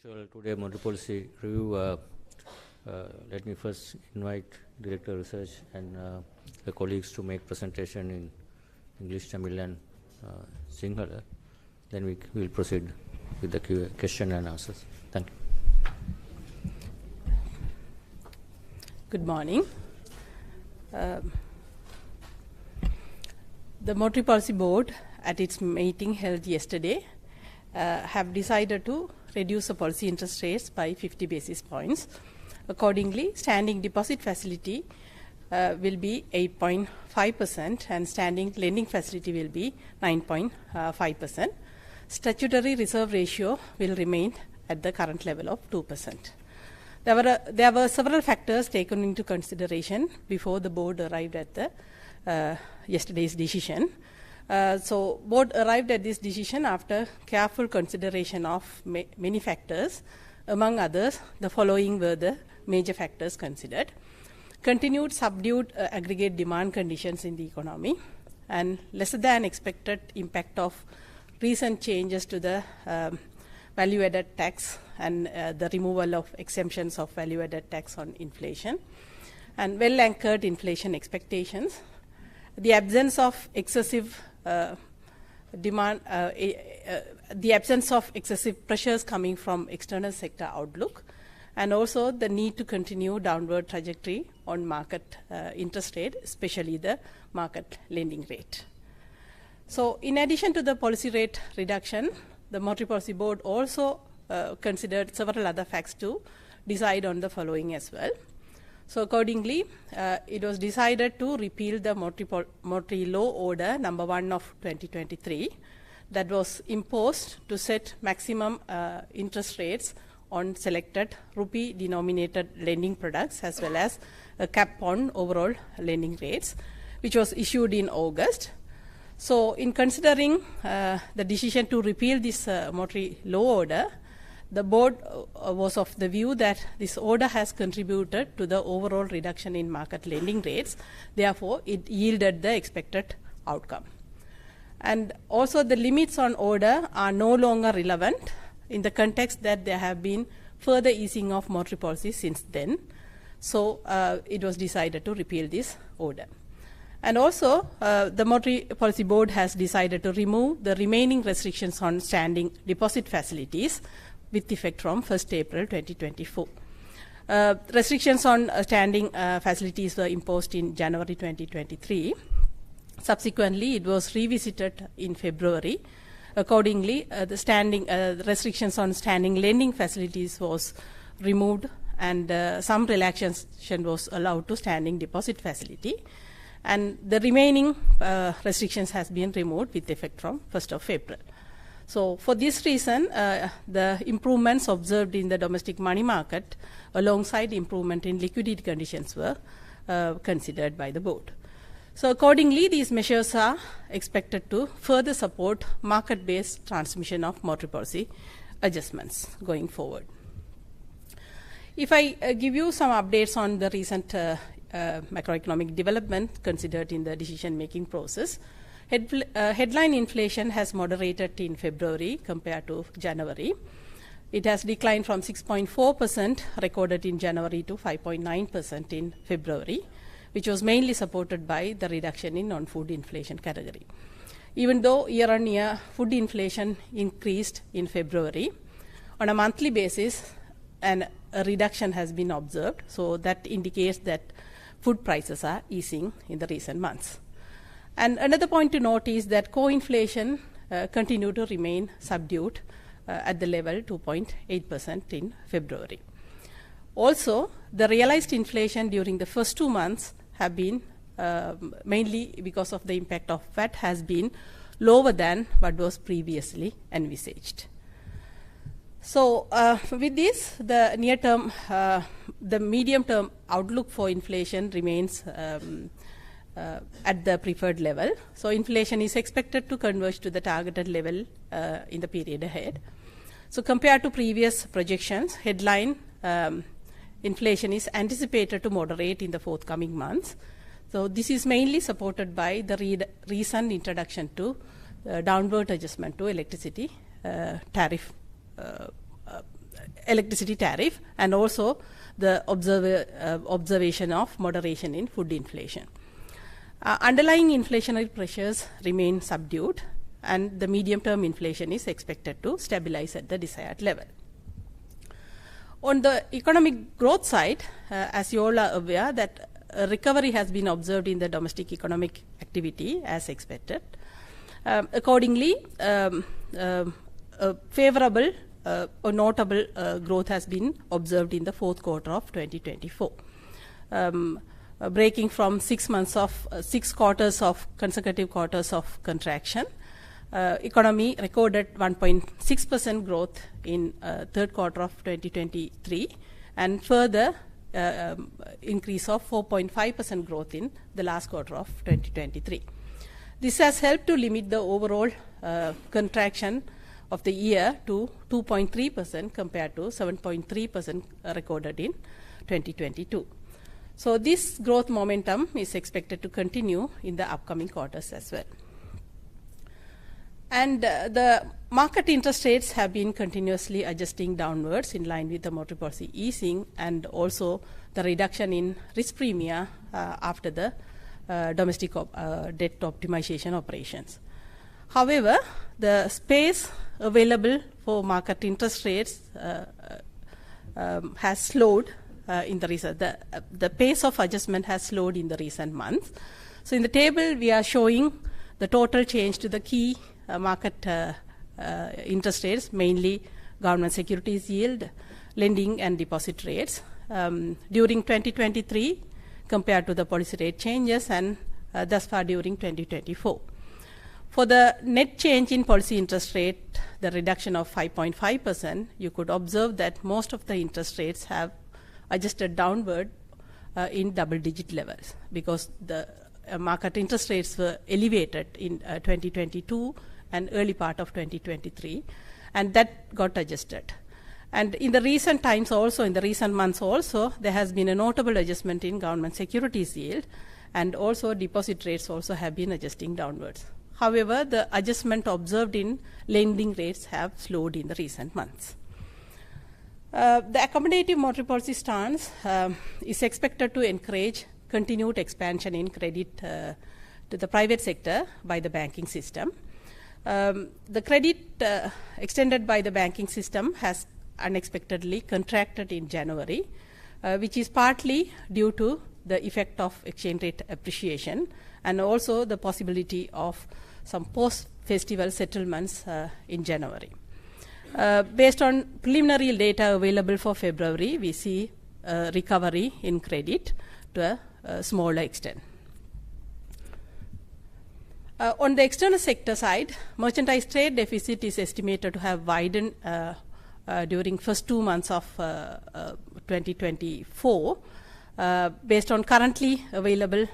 Usual today monetary policy review. Let me first invite Director of Research and the colleagues to make presentation in English, Tamil and Sinhala. Then we will proceed with the question and answers. Thank you. Good morning. The Monetary Policy Board at its meeting held yesterday have decided to reduce the policy interest rates by 50 basis points. Accordingly, standing deposit facility will be 8.5% and standing lending facility will be 9.5%. Statutory reserve ratio will remain at the current level of 2%. There were several factors taken into consideration before the board arrived at the yesterday's decision. So board arrived at this decision after careful consideration of many factors. Among others, the following were the major factors considered: continued subdued aggregate demand conditions in the economy, and lesser than expected impact of recent changes to the value-added tax and the removal of exemptions of value-added tax on inflation, and well-anchored inflation expectations, the absence of excessive the absence of excessive pressures coming from external sector outlook, and also the need to continue downward trajectory on market interest rate, especially the market lending rate. So in addition to the policy rate reduction, the Monetary Policy Board also considered several other facts to decide on the following as well. So accordingly, it was decided to repeal the Monetary Law Order number 1 of 2023 that was imposed to set maximum interest rates on selected rupee denominated lending products as well as a cap on overall lending rates, which was issued in August. So in considering the decision to repeal this Monetary Law Order, the board was of the view that this order has contributed to the overall reduction in market lending rates. Therefore, it yielded the expected outcome. And also the limits on order are no longer relevant in the context that there have been further easing of monetary policy since then. So it was decided to repeal this order. And also, the Monetary Policy Board has decided to remove the remaining restrictions on standing deposit facilities with effect from 1st April 2024. Restrictions on standing facilities were imposed in January 2023. Subsequently, it was revisited in February. Accordingly, the standing restrictions on standing lending facilities was removed, and some relaxation was allowed to standing deposit facility. And the remaining restrictions has been removed with effect from 1st of April. So for this reason, the improvements observed in the domestic money market alongside improvement in liquidity conditions were considered by the board. So accordingly, these measures are expected to further support market-based transmission of monetary policy adjustments going forward. If I give you some updates on the recent macroeconomic development considered in the decision-making process, headline inflation has moderated in February compared to January. It has declined from 6.4% recorded in January to 5.9% in February, which was mainly supported by the reduction in non-food inflation category. Even though year-on-year food inflation increased in February, on a monthly basis, a reduction has been observed. So that indicates that food prices are easing in the recent months. And another point to note is that core inflation continued to remain subdued at the level 2.8% in February. Also, the realized inflation during the first 2 months have been mainly because of the impact of VAT has been lower than what was previously envisaged. So with this, the near-term, the medium-term outlook for inflation remains at the preferred level. So inflation is expected to converge to the targeted level in the period ahead. So compared to previous projections, headline inflation is anticipated to moderate in the forthcoming months. So this is mainly supported by the recent introduction to downward adjustment to electricity tariff electricity tariff, and also the observation of moderation in food inflation. Underlying inflationary pressures remain subdued, and the medium-term inflation is expected to stabilize at the desired level. On the economic growth side, as you all are aware, that a recovery has been observed in the domestic economic activity as expected. Accordingly, a favorable or notable growth has been observed in the fourth quarter of 2024. Breaking from 6 quarters of consecutive quarters of contraction, economy recorded 1.6% growth in third quarter of 2023, and further increase of 4.5% growth in the last quarter of 2023. This has helped to limit the overall contraction of the year to 2.3% compared to 7.3% recorded in 2022. So this growth momentum is expected to continue in the upcoming quarters as well. And the market interest rates have been continuously adjusting downwards in line with the monetary policy easing, and also the reduction in risk premia after the domestic debt optimization operations. However, the space available for market interest rates has slowed in the recent. The pace of adjustment has slowed in the recent months. So in the table, we are showing the total change to the key market interest rates, mainly government securities yield, lending and deposit rates during 2023 compared to the policy rate changes, and thus far during 2024. For the net change in policy interest rate, the reduction of 5.5%, you could observe that most of the interest rates have adjusted downward in double-digit levels, because the market interest rates were elevated in 2022 and early part of 2023, and that got adjusted. And in the recent times also, in the recent months also, there has been a notable adjustment in government securities yield, and also deposit rates also have been adjusting downwards. However, the adjustment observed in lending rates have slowed in the recent months. The accommodative monetary policy stance is expected to encourage continued expansion in credit to the private sector by the banking system. The credit extended by the banking system has unexpectedly contracted in January, which is partly due to the effect of exchange rate appreciation, and also the possibility of some post-festival settlements in January. Based on preliminary data available for February, we see a recovery in credit to a smaller extent. On the external sector side, merchandise trade deficit is estimated to have widened during first 2 months of 2024. Based on currently available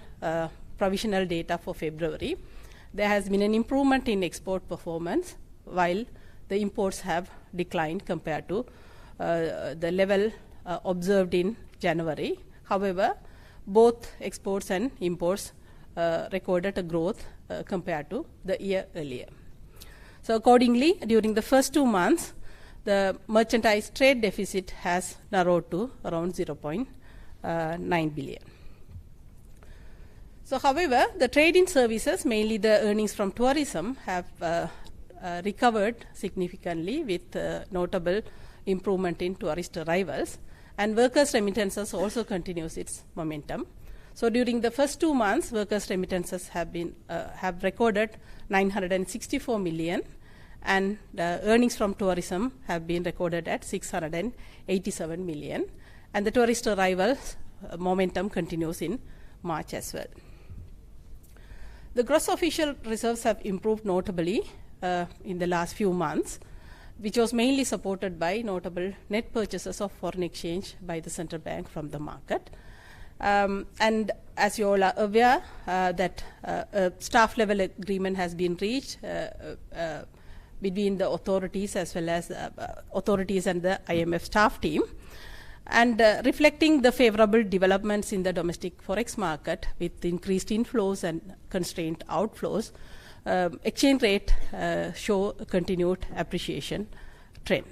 provisional data for February, there has been an improvement in export performance, while the imports have declined compared to the level observed in January. However, both exports and imports recorded a growth compared to the year earlier. So accordingly, during the first 2 months, the merchandise trade deficit has narrowed to around 0.9 billion. So however, the trade in services, mainly the earnings from tourism, have recovered significantly with notable improvement in tourist arrivals, and workers' remittances also continues its momentum. So during the first 2 months, workers' remittances have recorded 964 million, and earnings from tourism have been recorded at 687 million, and the tourist arrivals momentum continues in March as well. The gross official reserves have improved notably in the last few months, which was mainly supported by notable net purchases of foreign exchange by the central bank from the market. And as you all are aware, that a staff level agreement has been reached between the authorities as well as authorities and the IMF staff team, and reflecting the favorable developments in the domestic forex market with increased inflows and constrained outflows, exchange rate show a continued appreciation trend.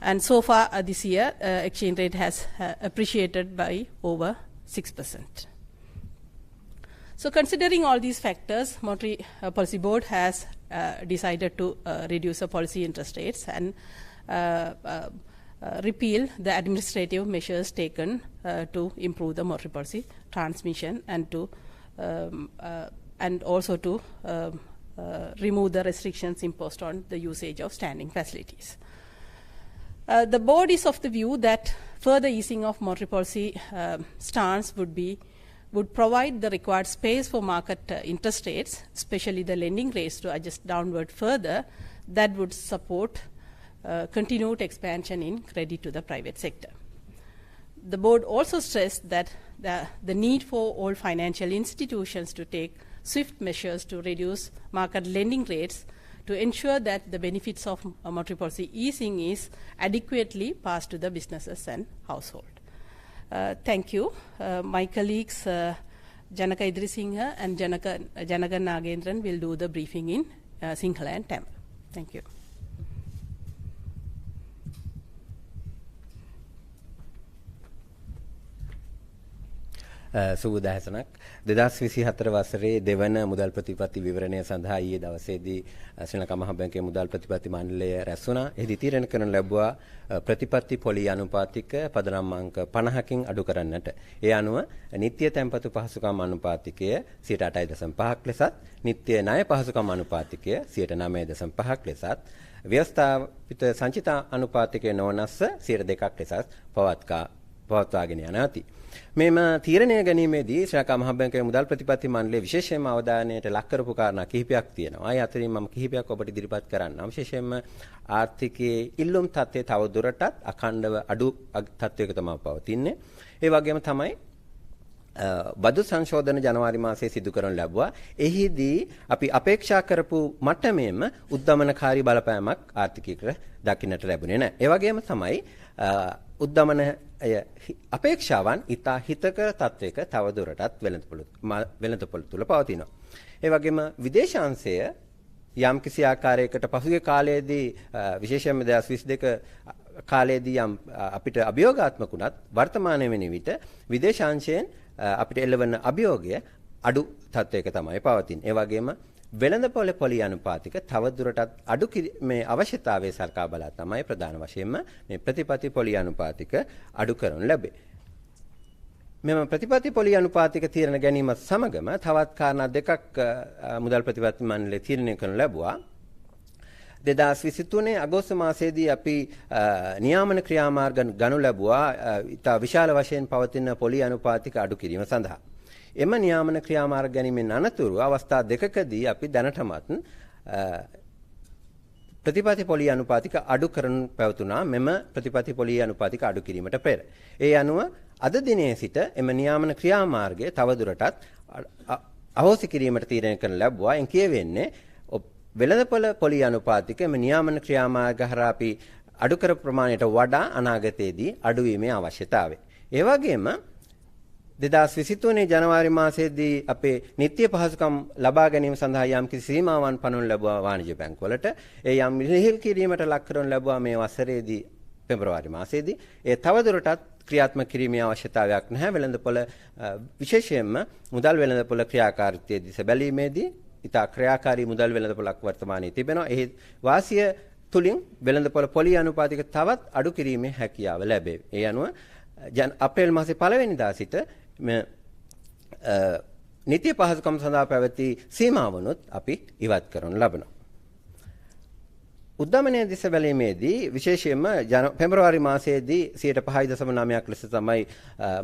And so far this year, exchange rate has appreciated by over 6%. So considering all these factors, Monetary Policy Board has decided to reduce the policy interest rates and repeal the administrative measures taken to improve the monetary policy transmission and to and also to remove the restrictions imposed on the usage of standing facilities. The board is of the view that further easing of monetary policy stance would provide the required space for market interest rates, especially the lending rates, to adjust downward further. That would support continued expansion in credit to the private sector. The board also stressed that the need for all financial institutions to take swift measures to reduce market lending rates to ensure that the benefits of monetary policy easing is adequately passed to the businesses and household. Thank you. My colleagues Janaka Idrisinghe and Janagan Nagendran will do the briefing in Sinhala and Tamil. Thank you. සුබදහසනක් 2024 වසරේ දෙවන මුදල් ප්‍රතිපත්ති විවරණය සඳහා ඊයේ දවසේදී ශ්‍රී ලංකා මහා බැංකුවේ මුදල් ප්‍රතිපත්ති මණ්ඩලය රැස් වුණා. එහිදී තීරණය කරන ලැබුවා ප්‍රතිපත්ති පොලි අනුපාතික පදනම් අංක 50කින් අඩු කරන්නට. ඒ අනුව නිත්‍ය තැන්පතු පහසුකම් අනුපාතිකය 8.5% ලෙසත්, නිත්‍ය ණය පහසුකම් අනුපාතිකය 9.5% ලෙසත්, ව්‍යවස්ථාපිත සංචිත අනුපාතිකය නොවනස්ස 2% ලෙසත් පවත්වාගෙන යන ඇති. මෙම තීරණය ගැනීමේදී ශ්‍රී ලංකා මහා බැංකුවේ මුදල් ප්‍රතිපත්ති මණ්ඩලය විශේෂයෙන්ම අවධානයට ලක් කරපු කාරණා කිහිපයක් තියෙනවා. ඒ අතරින් මම කිහිපයක් ඔබට ඉදිරිපත් කරන්නම්. විශේෂයෙන්ම ආර්ථිකයේ ඉල්ලුම් තත්ත්වය තව දුරටත් අඛණ්ඩව අඩු තත්ත්වයක තමයි පවතින්නේ. ඒ වගේම තමයි බදු සංශෝධන ජනවාරි මාසයේ සිදු කරනු ලැබුවා. එහිදී අපි අපේක්ෂා කරපු මට්ටමේම උද්දමනකාරී බලපෑමක් ආර්ථිකයකට දකින්නට ලැබුණේ නැහැ. ඒ වගේම තමයි උද්දමන අපේක්ෂාවන් ඉතා හිතකර තත්වයක තවදුරටත් වෙළඳපොළ තුල පවතිනවා. ඒ වගේම විදේශාංශය යම් කිසි ආකාරයකට පසුගිය කාලයේදී විශේෂයෙන්ම 2022 කාලයේදී යම් අපිට අභියෝගාත්මක වුණත් වර්තමානයේ වෙන විට විදේශාංශයෙන් අපිට එළවන අභියෝගය අඩු තත්වයක තමයි පවතින්නේ. ඒ වගේම වෙළඳපොළ පොලි අනුපාතික තවදුරටත් අඩු මේ අවශ්‍යතාවයේ සලකා බලා තමයි ප්‍රධාන වශයෙන්ම මේ ප්‍රතිපත්ති පොලි අනුපාතික අඩු කරනු ලැබේ. මෙම ප්‍රතිපත්ති පොලි අනුපාතික තීරණ ගැනීම සමගම තවත් කාරණා දෙකක් මුදල් ප්‍රතිපත්ති මණ්ඩලය තීරණය කරනු ලැබුවා. 2023 අගෝස්තු මාසයේදී අපි නියාමන ක්‍රියාමාර්ග ගනු ලැබුවා ඉතා විශාල වශයෙන් පවතින පොලි අනුපාතික අඩු කිරීම සඳහා. එම නියාමන ක්‍රියාමාර්ග ගැනීමෙන් අනතුරු අවස්ථා දෙකකදී අපි දැනටමත් ප්‍රතිපත්ති පොලි අනුපාතික අඩු කරනු පැවතුනා මෙම ප්‍රතිපත්ති පොලි අනුපාතික අඩු කිරීමට පෙර. ඒ අනුව අද දිනේ සිට එම නියාමන ක්‍රියාමාර්ගය තවදුරටත් අහෝසි කිරීමට තීරණය කරන ලැබුවා. එන් කියවෙන්නේ වෙළඳපොළ පොලි අනුපාතික එම නියාමන ක්‍රියාමාර්ග හරහා අපි අඩු කර ප්‍රමාණයට වඩා අනාගතයේදී අඩු වීමේ අවශ්‍යතාවය. ඒ වගේම 2023 ජනවාරි මාසයේදී අපේ නිත්‍ය පහසුකම් ලබා ගැනීම සඳහා යම් කිසි සීමාවන් පනවනු ලැබුවා වාණිජ්‍ය බැංකුවලට. ඒ යම් ලිහිල් කිරීමට ලක් කරනු ලැබුවා මේ වසරේදී පෙබරවාරි මාසයේදී. ඒ තවදුරටත් ක්‍රියාත්මක කිරීමේ අවශ්‍යතාවයක් නැහැ. වෙළඳපොළ විශේෂයෙන්ම මුදල් වෙළඳපොළ ක්‍රියාකාරීත්වයේ දිස බැලීමේදී ඉතා ක්‍රියාකාරී මුදල් වෙළඳපොළක් වර්තමානයේ තිබෙනවා. එහි වාසිය තුලින් වෙළඳපොළ පොලි අනුපාතික තවත් අඩු කිරීමේ හැකියාව ලැබේ. ඒ අනුව අප්‍රේල් මාසයේ 1 වෙනිදා සිට නිත්‍ය පහසුකම් සඳහා පැවති සීමාවනුත් අපි ඉවත් කරනු ලබනවා. උද්දමනයේ දිස බැලීමේදී විශේෂයෙන්ම පෙබරවාරි මාසයේදී 5.9ක් ලෙස තමයි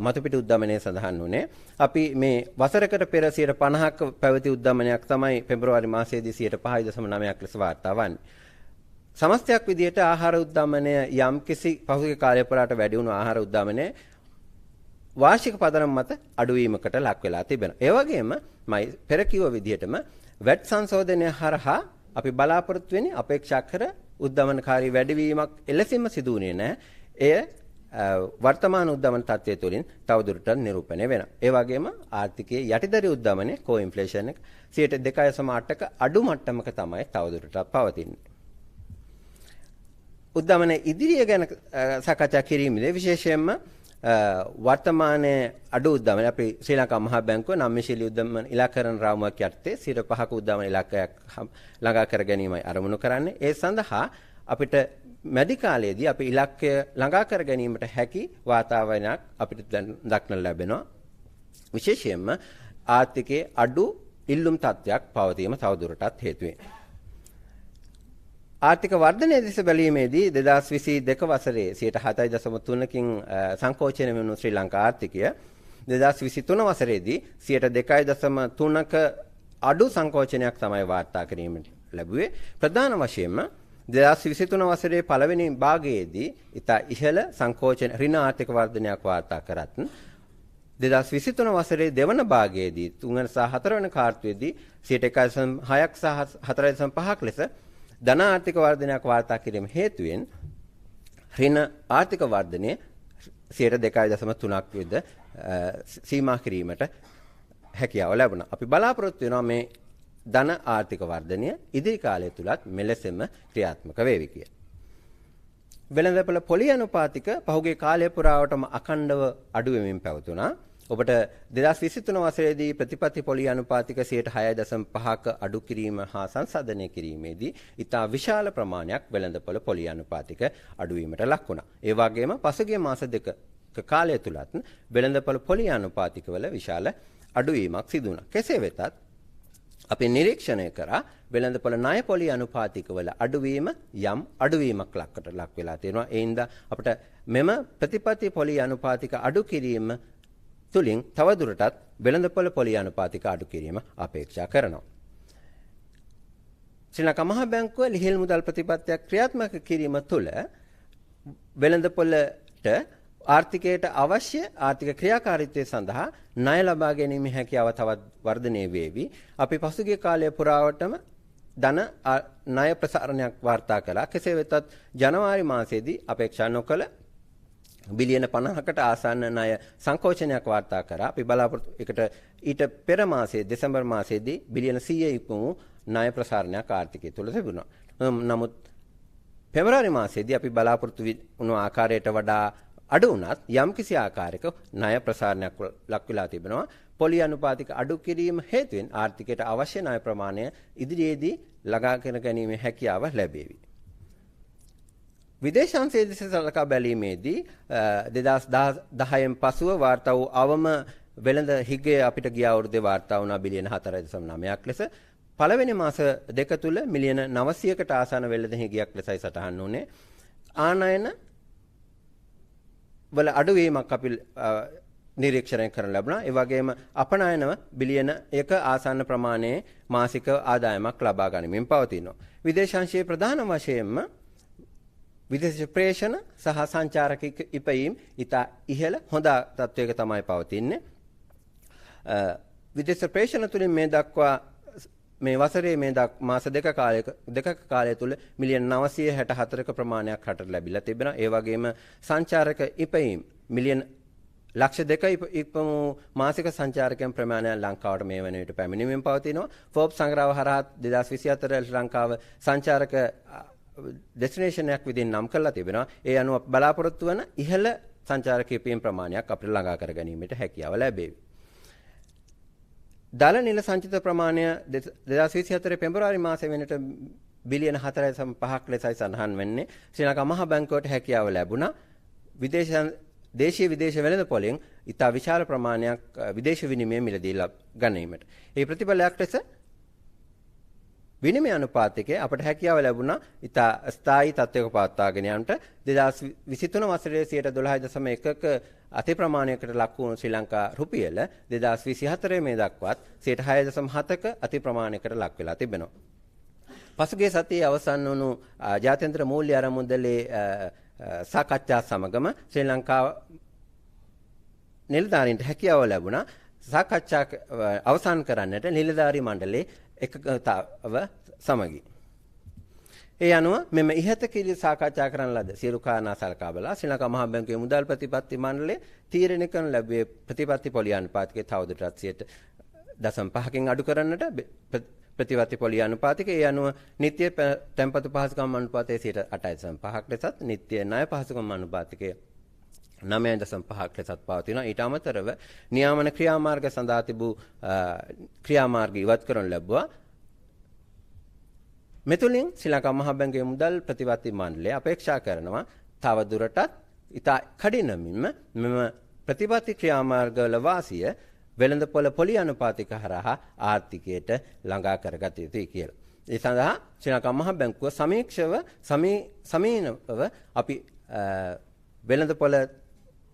මතුපිට උද්දමනයේ සඳහන් වුණේ. අපි මේ වසරකට පෙර 50ක පැවති උද්දමනයක් තමයි පෙබරවාරි මාසයේදී 5.9ක් ලෙස වාර්තා වන්නේ. සමස්තයක් විදිහට ආහාර උද්දමනය යම් කිසි පහුගිය කාලය පුරාට වැඩි වුණු ආහාර උද්දමනය වාර්ෂික පදනම් මත අඩුවීමකට ලක් වෙලා තිබෙනවා. ඒ වගේම මයි පෙර කිව්ව විදිහටම වැට් සංශෝධනය හරහා අපි බලාපොරොත්තු වෙන්නේ අපේක්ෂා කර උද්දමනකාරී වැඩිවීමක් එලෙසින්ම සිදු වුණේ නැහැ. එය වර්තමාන උද්දමන තත්ත්වය තුළින් තවදුරටත් නිරූපණය වෙනවා. ඒ වගේම ආර්ථිකයේ යටිදරි උද්දමනය කෝ ඉන්ෆ්ලේෂන් එක 2.8ක අඩු මට්ටමක තමයි තවදුරටත් පවතින්නේ. උද්දමන ඉදිරිය ගැන සාකච්ඡා කිරීමේදී විශේෂයෙන්ම වර්තමානයේ අඩු උද්දමන අපි ශ්‍රී ලංකා මහා බැංකුව නම්‍යශීලී උද්දමන ඉලක්කරණ රාමුවක් යටතේ 5% උද්දමන ඉලක්කයක් ළඟා කර ගැනීමයි අරමුණු කරන්නේ. ඒ සඳහා අපිට මැදි කාලයේදී අපි ඉලක්කය ළඟා කර ගැනීමට හැකි වාතාවරණයක් අපිට දක්නට ලැබෙනවා. විශේෂයෙන්ම ආර්ථිකයේ අඩු ඉල්ලුම් තත්ත්වයක් පවතීම තවදුරටත් හේතු වෙනවා. ආර්ථික වර්ධනය දෙස බැලීමේදී 2022 වසරේ 7.3කින් සංකෝචනය වුණු ශ්‍රී ලංකා ආර්ථිකය 2023 වසරේදී 2.3ක අඩු සංකෝචනයක් තමයි වාර්තා කිරීමට ලැබුවේ. ප්‍රධාන වශයෙන්ම 2023 වසරේ පළවෙනි භාගයේදී ඉතා ඉහළ සංකෝචන ඍණ ආර්ථික වර්ධනයක් වාර්තා කරත් 2023 වසරේ දෙවන භාගයේදී 3 සහ 4 වෙනි කාර්තුවේදී 1.6ක් සහ 4.5ක් ලෙස ධන ආර්ථික වර්ධනයක් වාර්තා කිරීම හේතුවෙන් ඍණ ආර්ථික වර්ධනය 2.3ක් විද සීමා කිරීමට හැකියාව ලැබුණා. අපි බලාපොරොත්තු වෙනවා මේ ධන ආර්ථික වර්ධනය ඉදිරි කාලය තුලත් මෙලෙසම ක්‍රියාත්මක වේවි කියලා. වෙළඳපොළ පොලි අනුපාතික පහුගිය කාලය පුරාවටම අඛණ්ඩව අඩු වෙමින් පැවතුණා. ඔබට 2023 වසරේදී ප්‍රතිපත්ති පොලි අනුපාතික 6.5ක අඩු කිරීම හා සංසන්දනය කිරීමේදී ඉතා විශාල ප්‍රමාණයක් වෙළඳපොළ පොලි අනුපාතික අඩුවීමට ලක් වුණා. ඒ වගේම පසුගිය මාස දෙකක කාලය තුලත් වෙළඳපොළ පොලි අනුපාතිකවල විශාල අඩුවීමක් සිදු වුණා. කෙසේ වෙතත් අපි නිරීක්ෂණය කරා වෙළඳපොළ ණය පොලි අනුපාතිකවල අඩුවීම යම් අඩුවීමක් ලක් වෙලා තියෙනවා. ඒ හින්දා අපිට මෙම ප්‍රතිපත්ති පොලි අනුපාතික අඩු කිරීම තුලින් තවදුරටත් වෙළඳපොළ පොලි අනුපාතික අඩු කිරීම අපේක්ෂා කරනවා. ශ්‍රී ලංකා මහා බැංකුව ලිහිල් මුදල් ප්‍රතිපත්තියක් ක්‍රියාත්මක කිරීම තුළ වෙළඳපොළට ආර්ථිකයට අවශ්‍ය ආර්ථික ක්‍රියාකාරීත්වය සඳහා ණය ලබා ගැනීමේ හැකියාව තවත් වර්ධනය වේවි. අපි පසුගිය කාලය පුරාවටම ධන ණය ප්‍රසාරණයක් වාර්තා කළා. කෙසේ වෙතත් ජනවාරි මාසයේදී අපේක්ෂා නොකළ බිලියන 50කට ආසන්න ණය සංකෝචනයක් වාර්තා කරා. අපි බලාපොරොත්තු එකට ඊට පෙර මාසයේ දෙසැම්බර් මාසයේදී බිලියන 100 ඉක්මවූ ණය ප්‍රසාරණයක් ආර්ථිකය තුළ තිබුණා. නමුත් පෙබරවාරි මාසයේදී අපි බලාපොරොත්තු වුණු ආකාරයට වඩා අඩු වුණත් යම්කිසි ආකාරයක ණය ප්‍රසාරණයක් ලක් වෙලා තිබෙනවා. පොලි අනුපාතික අඩු කිරීම හේතුවෙන් ආර්ථිකයට අවශ්‍ය ණය ප්‍රමාණය ඉදිරියේදී ළඟා කර ගැනීමේ හැකියාව ලැබේවි. විදේශාංශයේ දෙස සලකා බැලීමේදී 2010න් පසුව වාර්තා වූ අවම වෙළඳ හිගය අපිට ගිය අවුරුද්දේ වාර්තා වුණා බිලියන 4.9ක් ලෙස. පළවෙනි මාස දෙක තුල මිලියන 900කට ආසන්න වෙළඳ හිගයක් ලෙසයි සටහන් වුණේ. ආනයන වල අඩුවීමක් අපි නිරීක්ෂණය කරන්න ලැබුණා. ඒ වගේම අපනයනව බිලියන 1 ආසන්න ප්‍රමාණයේ මාසික ආදායමක් ලබා ගනිමින් පවතිනවා. විදේශාංශයේ ප්‍රධාන වශයෙන්ම විදේශ ප්‍රේෂණ සහ සංචාරක ඉපයීම් ඉතා ඉහළ හොඳ තත්වයක තමයි පවතින්නේ. විදේශ ප්‍රේෂණ තුලින් මේ දක්වා මේ වසරේ මේ මාස දෙක කාලය තුල මිලියන 964ක ප්‍රමාණයක් රටට ලැබිලා තිබෙනවා. ඒ වගේම සංචාරක ඉපයීම් මිලියන ලක්ෂ 2 ඉක්මවූ මාසික සංචාරකයන් ප්‍රමාණය ලංකාවට මේ වන විට පැමිණීමෙන් පවතිනවා. ෆෝබ්ස් සංග්‍රහව හරහා 2024 ශ්‍රී ලංකාව සංචාරක ඩෙස්ටිනේෂන් එකක් විදිහින් නම් කරලා තිබෙනවා. ඒ අනුව බලාපොරොත්තු වන ඉහළ සංචාරක ඉපයීම් ප්‍රමාණයක් අපිට ළඟා කර ගැනීමට හැකියාව ලැබේවි. දල නිල සංචිත ප්‍රමාණය 2024 පෙබරවාරි මාසයේ වෙනට බිලියන 4.5ක් ලෙසයි සඳහන් වෙන්නේ. ශ්‍රී ලංකා මහා බැංකුවට හැකියාව ලැබුණා. දේශීය විදේශ වෙළඳපොළෙන් ඉතා විශාල ප්‍රමාණයක් විදේශ විනිමය මිලදී ගැනීමට. ඒ ප්‍රතිඵලයක් ලෙස විනිමය අනුපාතකයේ අපට හැකියාව ලැබුණා ඉතා ස්ථායී තත්ත්වයක පවත්වාගෙන යාමට 2023 වසරේ 12.1ක අති ප්‍රමාණයකට ලක් වුණු ශ්‍රී ලංකා රුපියල 2024 මේ දක්වාත් 6.7ක අති ප්‍රමාණයකට ලක් වෙලා තිබෙනවා. පසුගිය සතියේ අවසන් වුණු ජාත්‍යන්තර මූල්‍ය අරමුදලේ සාකච්ඡා සමගම ශ්‍රී ලංකාව නිලධාරීන්ට හැකියාව ලැබුණා සාකච්ඡා අවසන් කරන්නට නිලධාරී මණ්ඩලයේ එකගතාව සමගි. ඒ අනුව මෙම ඉහත කිරි සාකච්ඡා කරන ලද සියලු කාරණා සලකා බලා ශ්‍රී ලංකා මහා බැංකුවේ මුදල් ප්‍රතිපත්ති මණ්ඩලය තීරණය කරන ලැබුවේ ප්‍රතිපත්ති පොලි අනුපාතකයේ තවදුරටත් 0.5කින් අඩු කරන්නට ප්‍රතිපත්ති පොලිය අනුපාතික ඒ අනුව නිත්‍ය තැන්පතු පහසුකම් අනුපාතයේ 8.5ක් ලෙසත් නිත්‍ය ණය පහසුකම් අනුපාතිකයේ 9.5ක් ලෙසත් පවතිනවා. ඊට අමතරව නියාමන ක්‍රියාමාර්ග සඳහා තිබූ ක්‍රියාමාර්ග ඉවත් කරනු ලැබුවා. මෙතුලින් ශ්‍රී ලංකා මහා බැංකුවේ මුදල් ප්‍රතිපත්ති මණ්ඩලය අපේක්ෂා කරනවා තව දුරටත් ඉතා කඩිනමින්ම මෙම ප්‍රතිපත්ති ක්‍රියාමාර්ගවල වාසිය වෙළඳපොළ පොලි අනුපාතික හරහා ආර්ථිකයට ළඟා කරගත යුතුයි කියලා. ඒ සඳහා ශ්‍රී ලංකා මහා බැංකුව සමීනව අපි වෙළඳපොළ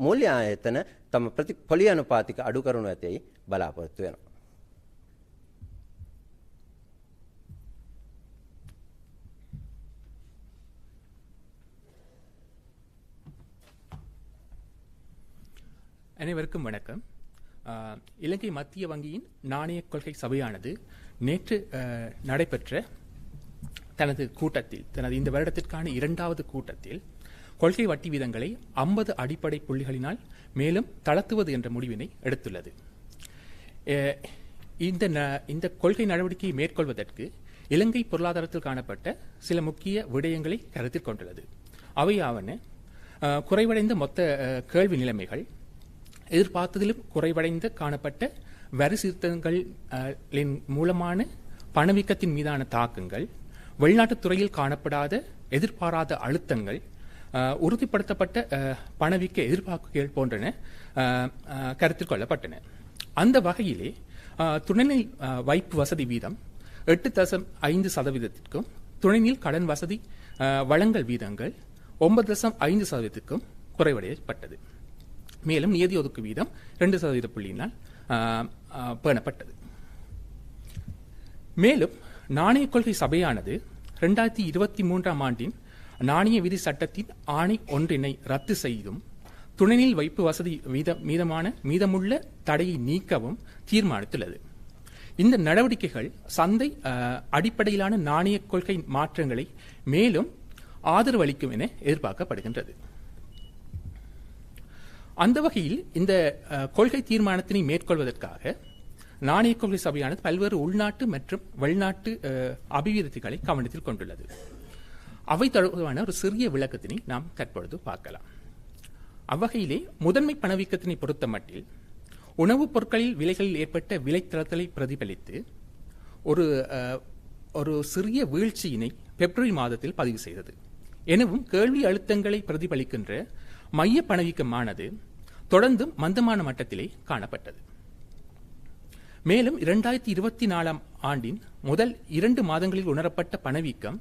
මූල්‍ය ආයතන තම පොලි අනුපාතික අඩු කරනු ඇතැයි බලාපොරොත්තු වෙනවා. அனைவருக்கும் வணக்கம். இலங்கை மத்திய வங்கியின் நாணய கொள்கை சபையானது நேற்று நடைபெற்ற தனது கூட்டத்தில், தனது இந்த வருடத்திற்கான 2வது கூட்டத்தில் கொள்கை வட்டி வீதங்களை 50 அடிப்படை புள்ளிகளினால் மேலும் தளர்த்துவது என்ற முடிவினை எடுத்துள்ளது. இந்த கொள்கை நடவடிக்கையை மேற்கொள்வதற்கு இலங்கை பொருளாதாரத்தில் காணப்பட்ட சில முக்கிய விடயங்களை கருத்தில் கொண்டுள்ளது. அவையாவன குறைவடைந்த மொத்த கேள்வி நிலைமைகள், எதிர்பார்த்ததிலும் குறைவடைந்து காணப்பட்ட வரி சீர்திருத்தங்களின் மூலமான பணவீக்கத்தின் மீதான தாக்கங்கள், வெளிநாட்டுத் துறையில் காணப்படாத எதிர்பாராத அழுத்தங்கள், உறுதிப்படுத்தப்பட்ட பணவீக்க எதிர்பார்ப்புகள் போன்றன கருத்தில் கொள்ளப்பட்டன. அந்த வகையிலே துணைநிலை வைப்பு வசதி வீதம் 8.5%, துணைநிலை கடன் வசதி வழங்கல் வீதங்கள் 9.5%க்கும் குறைவடையப்பட்டது. மேலும் நிதி ஒதுக்கு வீதம் 2% புள்ளியினால் பேணப்பட்டது. மேலும் நாணய கொள்கை சபையானது 2023ஆம் ஆண்டின் நாணய விதி சட்டத்தின் ஆணை ஒன்றினை ரத்து செய்தும் துணைநிலை வைப்பு வசதி மீதமுள்ள தடையை நீக்கவும் தீர்மானித்துள்ளது. இந்த நடவடிக்கைகள் சந்தை அடிப்படையிலான நாணய கொள்கை மாற்றங்களை மேலும் ஆதரவு அளிக்கும் என எதிர்பார்க்கப்படுகின்றது. அந்த வகையில் இந்த கொள்கை தீர்மானத்தினை மேற்கொள்வதற்காக நாணய கொள்கை சபையானது பல்வேறு உள்நாட்டு மற்றும் வெளிநாட்டு அபிவிருத்திகளை கவனத்தில் கொண்டுள்ளது. அவை தொடர்பான ஒரு சிறிய விளக்கத்தினை நாம் தற்பொழுது பார்க்கலாம். அவ்வகையிலே முதன்மை பணவீக்கத்தினை பொறுத்த மட்டில் உணவுப் பொருட்களில் விலைகளில் ஏற்பட்ட விலை தளர்த்தலை பிரதிபலித்து ஒரு சிறிய வீழ்ச்சியினை பிப்ரவரி மாதத்தில் பதிவு செய்தது. எனவும் கேள்வி அழுத்தங்களை பிரதிபலிக்கின்ற மைய பணவீக்கமானது தொடர்ந்தும் மந்தமான மட்டத்திலே காணப்பட்டது. மேலும் 2024ஆம் ஆண்டின் முதல் 2 மாதங்களில் உணரப்பட்ட பணவீக்கம்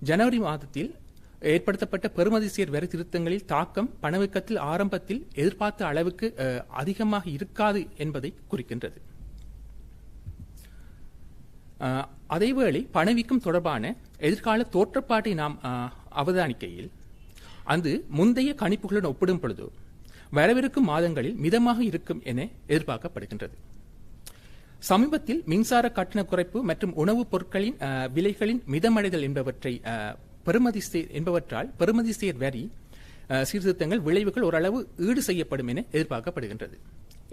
ஜனவரி மாதத்தில் ஏற்படுத்தப்பட்ட பெறுமதி சேர் வரி திருத்தங்களில் தாக்கம் பணவீக்கத்தில் ஆரம்பத்தில் எதிர்பார்த்த அளவுக்கு அதிகமாக இருக்காது என்பதை குறிக்கின்றது. அதேவேளை பணவீக்கம் தொடர்பான எதிர்கால தோற்றப்பாட்டை நாம் அவதானிக்கையில் அது முந்தைய கணிப்புகளுடன் ஒப்பிடும் பொழுது வரவிருக்கும் மாதங்களில் மிதமாக இருக்கும் என எதிர்பார்க்கப்படுகின்றது. சமீபத்தில் மின்சார கட்டண குறைப்பு மற்றும் உணவுப் பொருட்களின் விலைகளின் மிதமடைதல் என்பவற்றால் பெறுமதி சேர் வரி சீர்திருத்தங்கள் விளைவுகள் ஓரளவு ஈடு செய்யப்படும் என எதிர்பார்க்கப்படுகின்றது.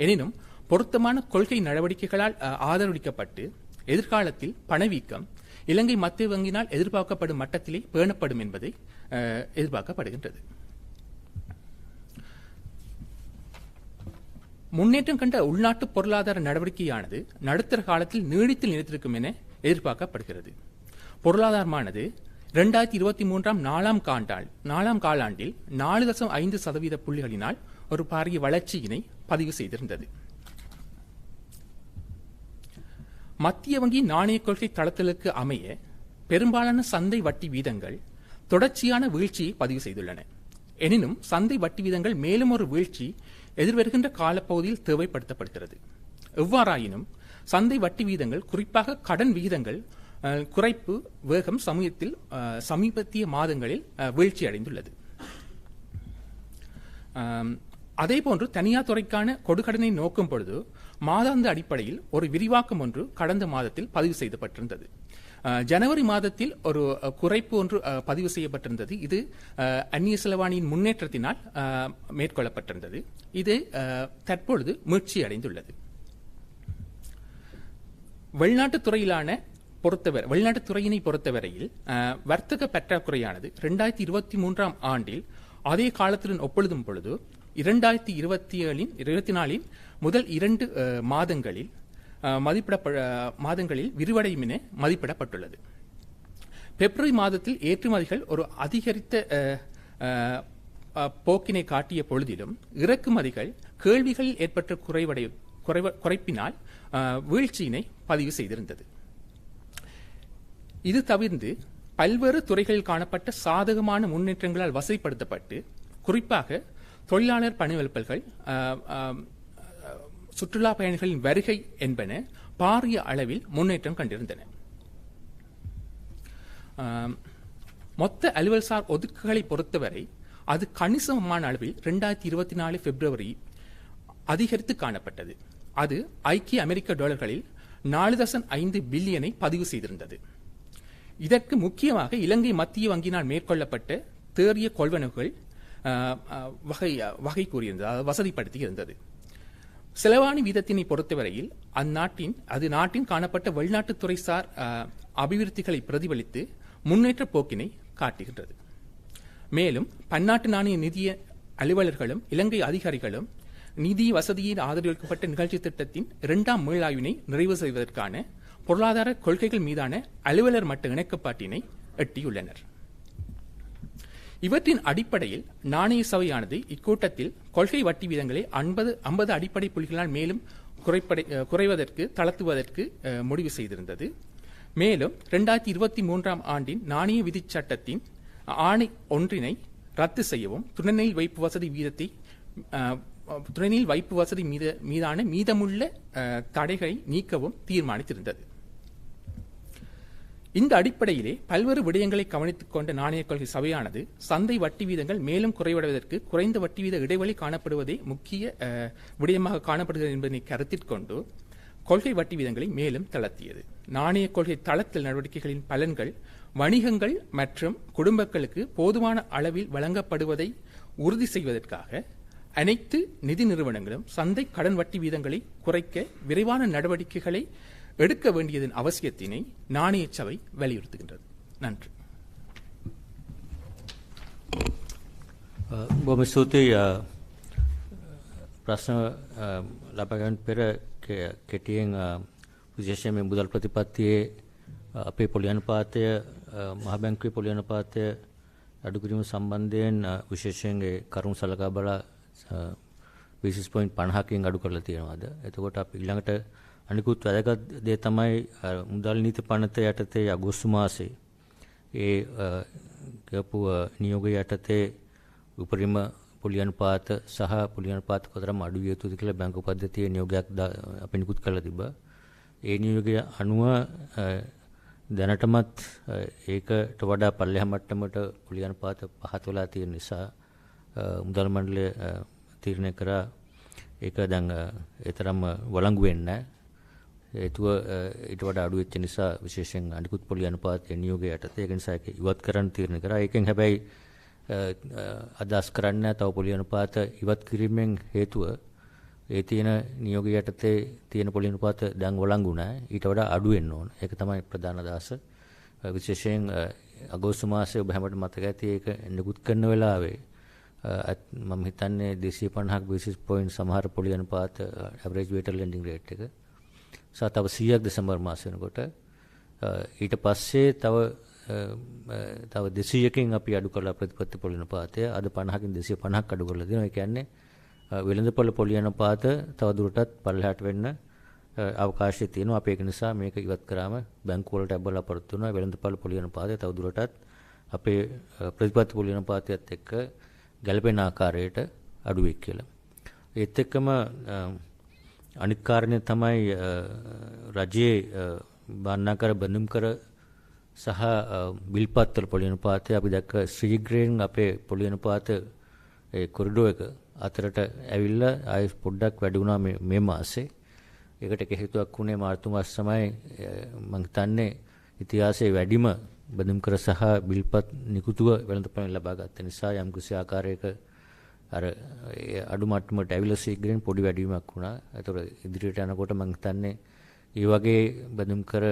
எனினும் பொருத்தமான கொள்கை நடவடிக்கைகளால் ஆதரவளிக்கப்பட்டு எதிர்காலத்தில் பணவீக்கம் இலங்கை மத்திய வங்கியினால் எதிர்பார்க்கப்படும் மட்டத்திலே பேணப்படும் என்பதை எதிர்பார்க்கப்படுகின்றது. முன்னேற்றம் கண்ட உள்நாட்டு பொருளாதார நடவடிக்கையானது நடுத்தர காலத்தில் நீடித்து நிலைத்திருக்கும் என எதிர்பார்க்கப்படுகிறது. பொருளாதாரமானது 2023ஆம் 4ஆம் காலாண்டில் 4.5% புள்ளிகளினால் ஒரு பாரிய வளர்ச்சியினை பதிவு செய்திருந்தது. மத்திய வங்கி நாணய கொள்கை தளத்திற்கு அமைய பெரும்பாலான சந்தை வட்டி வீதங்கள் தொடர்ச்சியான வீழ்ச்சியை பதிவு செய்துள்ளன. எனினும் சந்தை வட்டி வீதங்கள் மேலும் ஒரு வீழ்ச்சி எதிர்வருகின்ற காலப்பகுதியில் தேவைப்படுத்தப்படுகிறது. எவ்வாறாயினும் சந்தை வட்டி வீதங்கள், குறிப்பாக கடன் விகிதங்கள் குறைப்பு வேகம் சமீபத்திய மாதங்களில் வீழ்ச்சி அடைந்துள்ளது. அதேபோன்று தனியார் துறைக்கான கொடுக்கடனை நோக்கும் பொழுது மாதாந்த அடிப்படையில் ஒரு விரிவாக்கம் ஒன்று கடந்த மாதத்தில் பதிவு செய்யப்பட்டிருந்தது. ஜனவரி மாதத்தில் ஒரு குறைப்பு ஒன்று பதிவு செய்யப்பட்டிருந்தது. இது அந்நிய செலவாணியின் முன்னேற்றத்தினால் மேற்கொள்ளப்பட்டிருந்தது. இது தற்பொழுது மீட்சி அடைந்துள்ளது. வெளிநாட்டு துறையிலான பொறுத்தவரை வெளிநாட்டு துறையினை பொறுத்தவரையில் வர்த்தக பற்றாக்குறையானது 2023 ஆண்டில் அதே காலத்துடன் ஒப்பிடுதும் பொழுது 2024 முதல் 2 மாதங்களில் விரிவடையும் என மதிப்பிடப்பட்டுள்ளது. பிப்ரவரி மாதத்தில் ஏற்றுமதிகள் ஒரு அதிகரித்த போக்கினை காட்டிய பொழுதிலும் இறக்குமதிகள் கேள்விகளில் ஏற்பட்ட குறைப்பினால் வீழ்ச்சியினை பதிவு செய்திருந்தது. இது தவிர்த்து பல்வேறு துறைகளில் காணப்பட்ட சாதகமான முன்னேற்றங்களால் வசதிப்படுத்தப்பட்டு குறிப்பாக தொழிலாளர் பணிவெடுப்புகள், சுற்றுலா பயணிகளின் வருகை என்பன பாரிய அளவில் முன்னேற்றம் கண்டிருந்தன. மொத்த அலுவல்சார் ஒதுக்குகளை பொறுத்தவரை அது கணிசமான அளவில் 2024 பிப்ரவரி அதிகரித்து காணப்பட்டது. அது ஐக்கிய அமெரிக்க டாலர்களில் 4.5 பில்லியனை பதிவு செய்திருந்தது. இதற்கு முக்கியமாக இலங்கை மத்திய வங்கியினால் மேற்கொள்ளப்பட்ட தேறிய கொள்வனவுகள் வகை கூறியிருந்தது, வசதிப்படுத்தி இருந்தது. செலவாணி வீதத்தினை பொறுத்தவரையில் நாட்டின் காணப்பட்ட வெளிநாட்டு துறைசார் அபிவிருத்திகளை பிரதிபலித்து முன்னேற்ற போக்கினை காட்டுகின்றது. மேலும் பன்னாட்டு நாணய நிதிய அலுவலர்களும் இலங்கை அதிகாரிகளும் நிதி வசதியில் ஆதரவளிக்கப்பட்ட நிகழ்ச்சி திட்டத்தின் 2ஆம் மீளாய்வினை நிறைவு செய்வதற்கான பொருளாதார கொள்கைகள் மீதான அலுவலர் மட்ட இணக்கப்பாட்டினை எட்டியுள்ளனர். இவற்றின் அடிப்படையில் நாணய சபையானது இக்கூட்டத்தில் கொள்கை வட்டி வீதங்களை 50 அடிப்படை புள்ளிகளால் மேலும் குறைவதற்கு தளர்த்துவதற்கு முடிவு செய்திருந்தது. மேலும் 2023 ஆண்டின் நாணய விதி சட்டத்தின் ஆணை ஒன்றினை ரத்து செய்யவும் துணைநிலை வைப்பு வசதி மீதான மீதமுள்ள தடைகளை நீக்கவும் தீர்மானித்திருந்தது. இந்த அடிப்படையிலே பல்வேறு விடயங்களை கவனித்துக் கொண்ட நாணய கொள்கை சபையானது சந்தை வட்டி வீதங்கள் மேலும் குறைவடைவதற்கு குறைந்த வட்டி வீத இடைவெளி காணப்படுவதே முக்கிய விடயமாக காணப்படுகிறது என்பதை கருத்தில் கொண்டு கொள்கை வட்டி வீதங்களை மேலும் தளர்த்தியது. நாணய கொள்கை தளர்த்தல் நடவடிக்கைகளின் பலன்கள் வணிகங்கள் மற்றும் குடும்பங்களுக்கு போதுமான அளவில் வழங்கப்படுவதை உறுதி செய்வதற்காக அனைத்து நிதி நிறுவனங்களும் சந்தை கடன் வட்டி வீதங்களை குறைக்க விரைவான நடவடிக்கைகளை எடுக்க வேண்டியதன் அவசியத்தினை நாணய சபை வலியுறுத்துகின்றது. நன்றி. බොහොම ස්තුතියි ප්‍රශ්න ලබා ගන්න පෙර කෙටියෙන් විශේෂයෙන් මේ මුදල් ප්‍රතිපත්තියේ අපේ පොලි අනුපාතය මහ බැංකුවේ පොලි අනුපාතය අඩු කිරීම සම්බන්ධයෙන් විශේෂයෙන් ඒ කරුණු සලකා බලා basis point 50කින් අඩු කරලා තියෙනවාද? එතකොට අපි ඊළඟට අනිකුත් වැදගත් දේ තමයි මුදල් නීති පනත යටතේ අගෝස්තු මාසයේ ඒ කියපු නියෝගය යටතේ උපරිම පොලි අනුපාත සහ පොලි අනුපාත කොතරම් අඩු විය යුතුද කියලා බැංකු පද්ධතියේ නියෝගයක් අපි නිකුත් කරලා තිබ්බා. ඒ නියෝගය අනුව දැනටමත් ඒකට වඩා පල්ලෙහා මට්ටමට පොලි අනුපාත පහත් වෙලා තියෙන නිසා මුදල් මණ්ඩලය තීරණය කරා ඒක දැන් ඒතරම් වළංගු වෙන්නේ නැහැ. හේතුව ඊට වඩා අඩු වෙච්ච නිසා විශේෂයෙන් අනිකුත් පොලි අනුපාතයේ නියෝගය යටතේ ඒක නිසා ඒක ඉවත් කරන්න තීරණය කරා. ඒකෙන් හැබැයි අදහස් කරන්නේ තව පොලි අනුපාත ඉවත් කිරීමෙන් හේතුව ඒ තියෙන නියෝගය යටතේ තියෙන පොලි අනුපාත දැන් වළංගු නැහැ. ඊට වඩා අඩු වෙන්න ඕන. ඒක තමයි ප්‍රධාන අදහස. විශේෂයෙන් අගෝස්තු මාසයේ ඔබ හැමෝටම මතක ඇති ඒක නිකුත් කරන වෙලාවේ මම හිතන්නේ 250ක් basis point සමහර පොලි අනුපාත average weighted lending rate එක සහ තව 100ක් දෙසැම්බර් මාස වෙනකොට ඊට පස්සේ තව 200කින් අපි අඩු කරලා ප්‍රතිපත්ති පොලි අනුපාතය අද 50කින් 250ක් අඩු කරලා දෙනවා. ඒ කියන්නේ වෙළඳපොළ පොලි අනුපාත තව දුරටත් පල්ලෙහාට වෙන්න අවකාශය තියෙනවා. අපි ඒක නිසා මේක ඉවත් කරාම බැංකු වලට ලැබලා පරතු වෙනවා වෙළඳපොළ පොලි අනුපාතය තව දුරටත් අපේ ප්‍රතිපත්ති පොලි අනුපාතයත් එක්ක ගැළපෙන ආකාරයට අඩු වෙයි කියලා. ඒත් එක්කම අනිත් කාරණය තමයි රජයේ බාණ්ඩාකාර බඳුම් කර සහ බිල්පත් වල පොලි අනුපාතය අපි දැක්ක ශීඝ්‍රයෙන් අපේ පොලි අනුපාත ඒ කොරිඩෝ එක අතරට ඇවිල්ලා ආයෙ පොඩ්ඩක් වැඩි වුණා මේ මාසේ. ඒකට එක හේතුවක් වුණේ මාර්තු මාස තමයි මම හිතන්නේ ඉතිහාසයේ වැඩිම බඳුම් කර සහ බිල්පත් නිකුතුව වෙළඳපොළෙන් ලබා ගත්ත නිසා යම් කිසි ආකාරයක අර අඩු මට්ටමට ඇවිල්ලා ශීඝ්‍රයෙන් පොඩි වැඩිවීමක් වුණා. ඒතකොට ඉදිරියට යනකොට මම හිතන්නේ ඒ වගේ බැඳුම් කර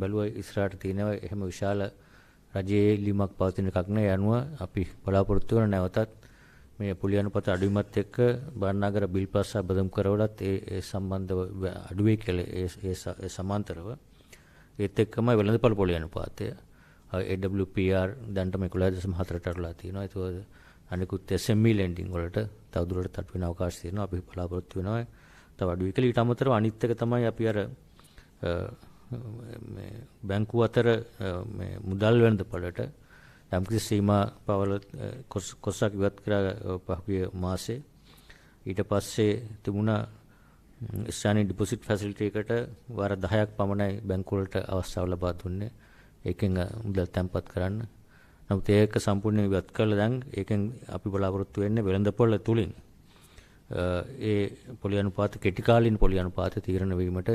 බැලුව ඉස්සරහට තියෙනවා එහෙම විශාල රජයේ ලිමක් පවතින එකක් නෑ. යනුව අපි බලාපොරොත්තු වෙන නැවතත් මේ පොලි අනුපාත අඩුවීමත් එක්ක බණ්ඩාගර බිල් පාසා බැඳුම් කරවලත් ඒ සම්බන්ධව අඩුවේ කියලා ඒ සමාන්තරව ඒත් එක්කම වෙළඳපොළ පොලි අනුපාතය AWPR දැන්ටම 11.4ට අරලා තියෙනවා. ඒක අනිකුත් SME lending වලට තවදුරටත් අඩු වෙන අවකාශ තියෙනවා. අපි බලාපොරොත්තු වෙනවා තව අඩු වෙයි කියලා. ඊට අමතරව අනිත් එක තමයි අපි අර මේ බැංකුව අතර මේ මුදල් වෙළඳපොළට යම්කිසි සීමා පවල කොස්සක් ඉවත් කරා පහුගිය මාසේ. ඊට පස්සේ තිබුණා ස්ථානීය ඩිපොසිට් ෆැසිලිටි එකට වාර 10ක් පමණයි බැංකු වලට අවස්ථාව ලබා දුන්නේ. ඒකෙන් මුදල් තැන්පත් කරන්න. නමුත් ඒක සම්පූර්ණයෙන් ඉවත් කළා. දැන් ඒකෙන් අපි බලාපොරොත්තු වෙන්නේ වෙළඳපොළ තුලින් ඒ පොලි අනුපාත කෙටි කාලින පොලි අනුපාත තීරණ වීමට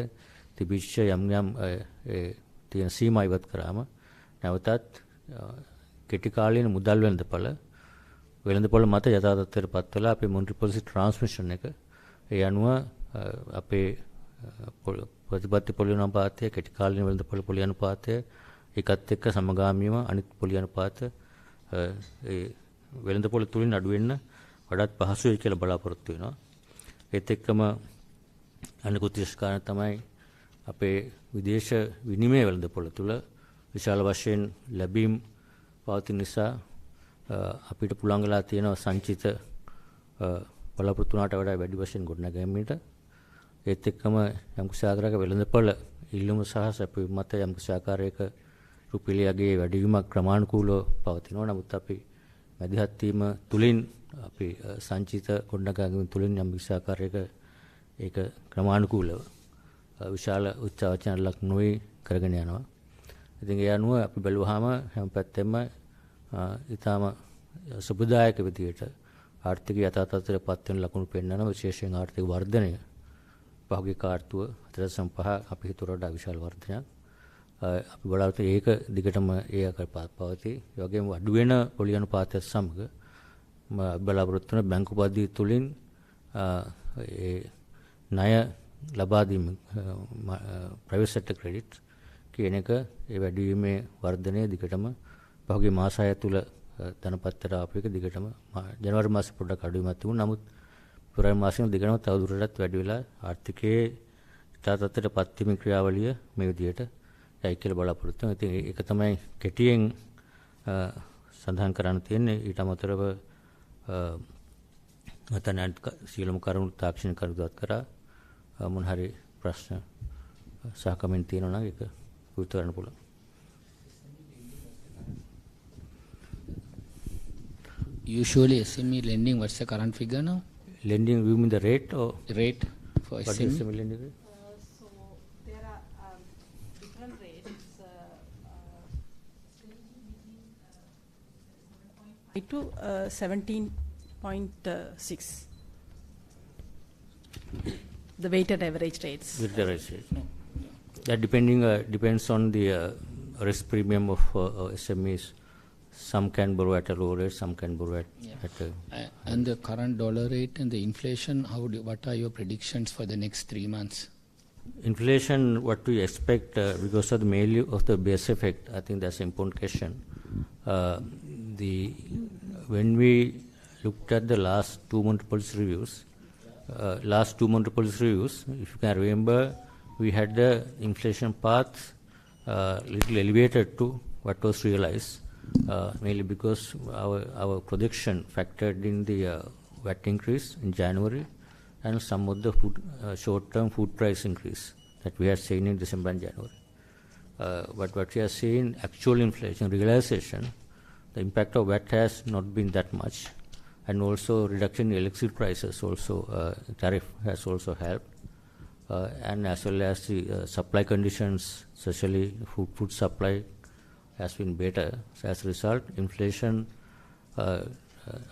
තිබිච්ච යම් තියෙන සීමා ඉවත් කරාම නැවතත් කෙටි කාලින මුදල් වෙළඳපොළ මත යථා තත්ත්වයටපත් වෙලා අපේ මොනිටරි පොලිසි ට්‍රාන්ස්මිෂන් එක ඒ අනුව අපේ ප්‍රතිපත්ති පොලි අනුපාතය කෙටි කාලින වෙළඳපොළ පොලි අනුපාතය ඒකත් එක්ක සමගාමීව අනිත් පොලි අනුපාත ඒ වෙළඳපොළ තුලින් අඩු වෙන්න වඩාත් පහසුයි කියලා බලාපොරොත්තු වෙනවා. ඒත් එක්කම අනිකුත් විශේෂකාරණ තමයි අපේ විදේශ විනිමය වෙළඳපොළ තුල විශාල වශයෙන් ලැබීම් පවතින නිසා අපිට පුළුවන් වෙලා තියෙනවා සංචිත බලාපොරොත්තු වුණාට වඩා වැඩි වශයෙන් ගොඩනගැනීමට. ඒත් එක්කම යම්කිසි ආකාරයක වෙළඳපොළ ඉල්ලුම සහ සැපයීම මත යම්කිසි ආකාරයක රුපියලයේ වැඩිවීමක් ක්‍රමානුකූලව පවතිනවා. නමුත් අපි මැදිහත් වීම තුලින් අපි සංචිත ගොඩනගාගීම තුලින් යම්කිසි ආකාරයක ඒක ක්‍රමානුකූලව විශාල උච්චාවචන ලක් නොවේ කරගෙන යනවා. ඉතින් ඒ අනුව අපි බැලුවාම හැම පැත්තෙම ඊටාම සුබදායක විදියට ආර්ථික යථා තත්ත්වයටපත් වෙන ලකුණු පෙන්වන විශේෂයෙන් ආර්ථික වර්ධනය පහුගිය කාර්තුව 4.5 අපි හිතුවට වඩා විශාල වර්ධනයක්. අපි බලාපොරොත්තු ඒක දිගටම ඒ ආකාරයට පවතී. ඒ වගේම අඩු වෙන පොලි අනුපාතය සමග බලාපොරොත්තු වෙන බැංකු පද්ධතිය තුලින් ඒ ණය ලබා දීම ප්‍රයිවට් සෙක්ටර් ක්‍රෙඩිට් කියන එක ඒ වැඩිවීමේ වර්ධනය දිගටම පහුගිය මාස 6 තුල ධනපත්තර ආපේක දිගටම ජනවාරි මාසේ පොඩ්ඩක් අඩුවීමක් තිබුණා. නමුත් පෙබරවාරි මාසෙම දිගටම තවදුරටත් වැඩි වෙලා ආර්ථිකයේ තාතත්තට පත්වීමේ ක්‍රියාවලිය මේ විදිහට යයි කියලා බලාපොරොත්තු වෙනවා. ඉතින් ඒක තමයි කෙටියෙන් සඳහන් කරන්න තියෙන්නේ. ඊට අමතරව මතන සියලුම කරුණු තාක්ෂණික කරුණුවත් කරා මොන හරි ප්‍රශ්න සහ කමෙන්ට් තියෙනවා නම් ඒක උත්තර කරන්න පුළුවන්. Usually SME lending, what's the current figure now? Lending, you mean the rate or Rate for what SME? is SME lending rate? So there are different rates to 17.6. The weighted average rates. With the rate. That depends on the risk premium of SMEs. Some can borrow at a low rate, some can borrow at a... And the current dollar rate and the inflation, what are your predictions for the next 3 months? Inflation, what we expect because of the mainly of the base effect, I think that's an important question. When we looked at the last 2 monthly policy reviews, if you can remember, we had the inflation path little elevated to what was realized. Mainly because our projection factored in the VAT increase in January and some of the short-term food price increase that we had seen in December and January. But what we are seeing, actual inflation realization, the impact of VAT has not been that much, and also reduction in electricity prices also, tariff has also helped, and as well as the supply conditions, especially food supply, has been better. So as a result, inflation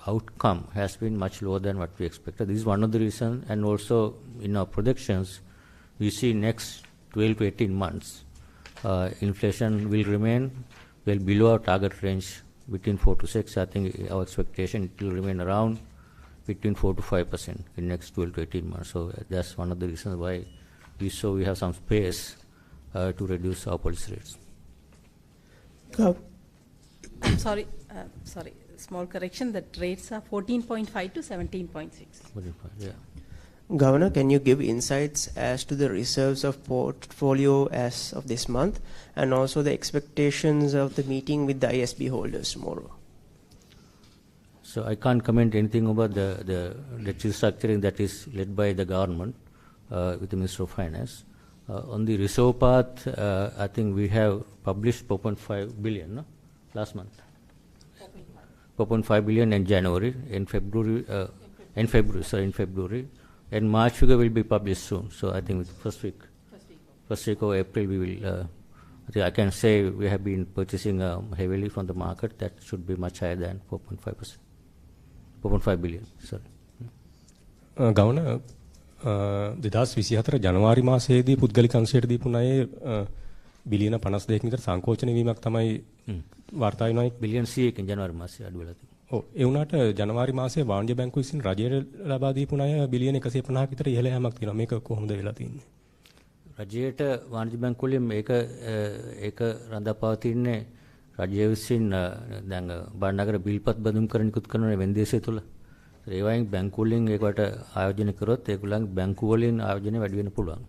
outcome has been much lower than what we expected. This is one of the reasons, and also in our projections, we see next 12 to 18 months, inflation will remain well below our target range between 4 to 6. I think our expectation it will remain around between 4 to 5% in next 12 to 18 months. So that's one of the reasons why we have some space to reduce our policy rates. I'm sorry, small correction, that rates are 14.5 to 17.6. Yeah. Governor, can you give insights as to the reserves of portfolio as of this month and also the expectations of the meeting with the ISB holders tomorrow? So I can't comment anything about the restructuring that is led by the government with the Minister of Finance. On the reserve part, I think we have published 4.5 billion last month. 4.5 billion in January, in February, and March figure will be published soon. So I think first week of April we will. I think I can say we have been purchasing heavily from the market. That should be much higher than 4.5%. 4.5 billion. Sorry. Governor, 2024 ජනවාරි මාසයේදී පුද්ගලික අංශයට දීපු ණයේ බිලියන 52ක විතර සංකෝචන වීමක් තමයි වාර්තා වෙනවා. බිලියන 100කින් ජනවාරි මාසයේ අඩු වෙලා තියෙනවා. ඔව් ඒ වුණාට ජනවාරි මාසයේ වාණිජ්‍ය බැංකුව විසින් රජයට ලබා දීපු ණය බිලියන 150ක විතර ඉහළ යාමක් තියෙනවා. මේක කොහොමද වෙලා තියෙන්නේ? රජයට වාණිජ්‍ය බැංකුවලින් ඒක රඳාපවතින්නේ රජය විසින් දැන් බණ්ඩාගර බිල්පත් බඳුම් කරන නිකුත් කරන වෙන්දේසය තුල. ඒ වයින් බැංකු වලින් ඒකට ආයෝජනය කරොත් ඒගොල්ලන්ගේ බැංකු වලින් ආයෝජනය වැඩි වෙන්න පුළුවන්.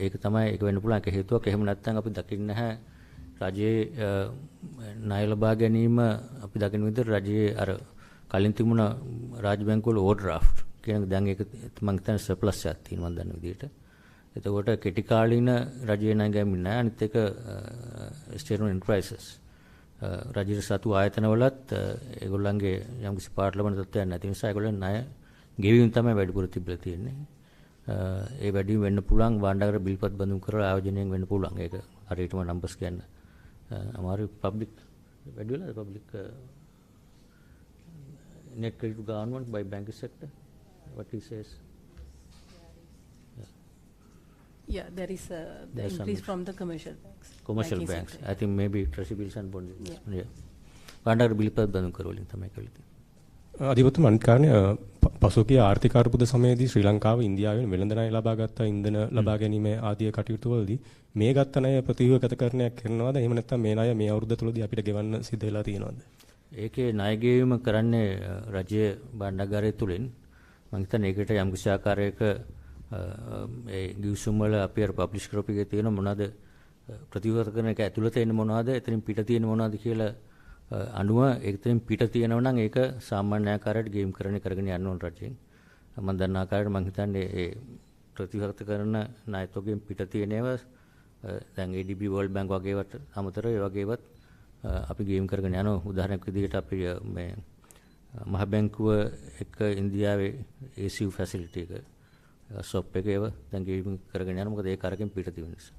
ඒක තමයි ඒක වෙන්න පුළුවන්. ඒක හේතුවක්. එහෙම නැත්නම් අපි දකින්නේ නැහැ රජයේ ණය ලබා ගැනීම අපි දකින විදිහට රජයේ අර කලින් තිබුණ රාජ්‍ය බැංකු වල ඕවර්ඩ්‍රාෆ්ට් කියන දැන් ඒක මම හිතන්නේ සර්ප්ලස් එකක් තියෙනවා මම දන්න විදිහට. එතකොට කෙටි කාලීන රජයේ ණය ගැනීම නැහැ. අනිත් එක ස්ටේට් එන්ටර්ප්‍රයිසස් රජයේ සතු ආයතනවලත් ඒගොල්ලන්ගේ යම්කිසි පාර්ලිමේන්තු තත්ත්වයක් නැති නිසා ඒගොල්ලන් ණය ගෙවීම තමයි වැඩිපුර තිබිලා තියෙන්නේ. ඒ වැඩි වෙන්න පුළුවන් බණ්ඩාගර බිල්පත් බඳුන් කරලා ආයෝජනයෙන් වෙන්න පුළුවන්. ඒක හරියටම නම්බර්ස් කියන්න අමාරු. පබ්ලික් වැඩි වෙලාද public net credit to government by banking sector, what he says. Yeah, there is the increase from the commercial banks. Commercial banking banks. sector. I think maybe treasury bills and bonds. Yeah. බණ්ඩාගර බිල්පත් බඳුන් කරවලින් තමයි කළේ. අධිපතිතුමා අනිත් කාරණේ පසුගිය ආර්ථික අර්බුද සමයේදී ශ්‍රී ලංකාව ඉන්දියාවෙන් වෙළඳ ණය ලබාගත් ඉන්ධන ලබා ගැනීම ආදී කටයුතු වලදී මේ ගත්ත ණය ප්‍රතිව්‍යුහගතකරණයක් කරනවද? එහෙම නැත්නම් මේ ණය මේ අවුරුද්ද තුලදී අපිට ගෙවන්න සිද්ධ වෙලා තියෙනවද? ඒකේ ණය ගෙවීම කරන්නේ රජයේ භාණ්ඩාගාරය තුලින්. මම හිතන්නේ ඒකට යම් කිසි ආකාරයක ඒ ගිවිසුම් වල අපි අර පබ්ලිෂ් කරපු එකේ තියෙන මොනවාද ප්‍රතිව්‍යුහගතකරණ එක ඇතුළත එන්නේ මොනවාද එතනින් පිට තියෙන මොනවාද කියලා අනුව ඒකෙන් පිට තියෙනවා නම් ඒක සාමාන්‍ය ආකාරයට ගේම් කරගෙන යන්න ඕන රජයෙන්. මම දන්න ආකාරයට මම හිතන්නේ ඒ ප්‍රතිව්‍යුහගතකරණ ණයතොගෙන් පිට තියෙන ඒවා දැන් ADB World Bank වගේවට අමතරව ඒ වගේවත් අපි ගේම් කරගෙන යනවා. උදාහරණයක් විදිහට අපි මේ මහ බැංකුව එක ඉන්දියාවේ ACU ෆැසිලිටි එක සොප් එක ඒවා දැන් ගේම් කරගෙන යනවා. මොකද ඒක අරගෙන පිට තියෙන නිසා.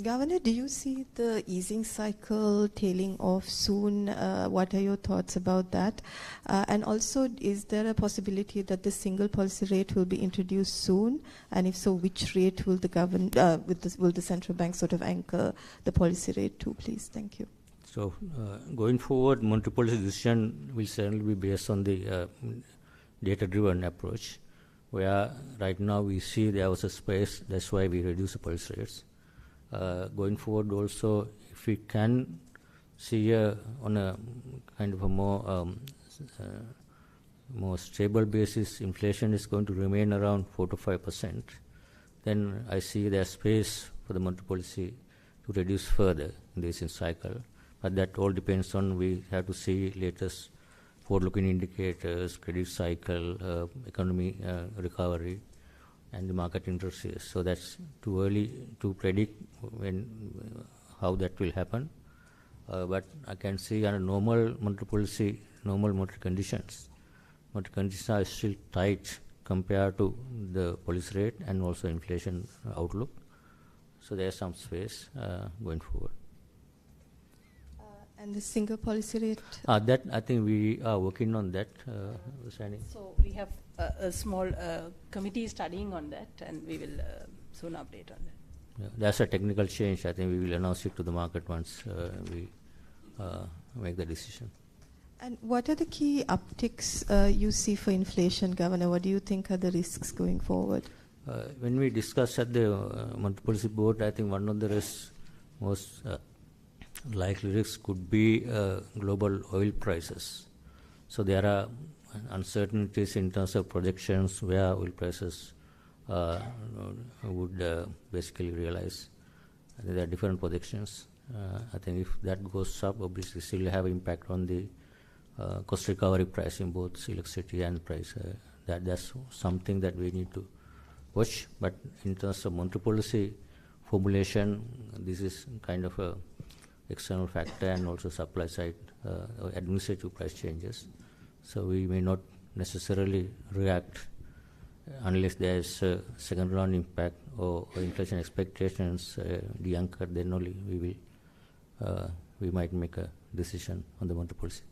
Governor, do you see the easing cycle tailing off soon? What are your thoughts about that? And also, is there a possibility that the single policy rate will be introduced soon? And if so, which rate will will the central bank sort of anchor the policy rate to, please? Thank you. So, going forward, monetary policy decision will certainly be based on the data-driven approach, where right now we see there was a space, that's why we reduce the policy rates. Going forward also, if we can see on a kind of a more stable basis, inflation is going to remain around 4 to 5%, then I see there's space for the monetary policy to reduce further in this cycle. But that all depends on, we have to see latest forward-looking indicators, credit cycle, economy recovery, and the market interest rates. So that's too early to predict how that will happen. But I can see under normal monetary policy, normal monetary conditions are still tight compared to the policy rate and also inflation outlook. So there's some space going forward. And the single policy rate? That I think we are working on that. So we have a small committee studying on that, and we will soon update on that. Yeah, that's a technical change. I think we will announce it to the market once we make the decision. And what are the key upticks you see for inflation, Governor? What do you think are the risks going forward? When we discussed at the Monetary Policy Board, I think one of the most likely risks could be global oil prices. So there are uncertainties in terms of projections where oil prices would basically realize. I think there are different projections. I think if that goes up, obviously still have impact on the cost recovery price in both electricity and price. That's something that we need to watch. But in terms of monetary policy formulation, this is kind of a external factor and also supply side administrative price changes. So we may not necessarily react unless there is a second round impact or inflation expectations de-anchored, then only we might make a decision on the monetary policy.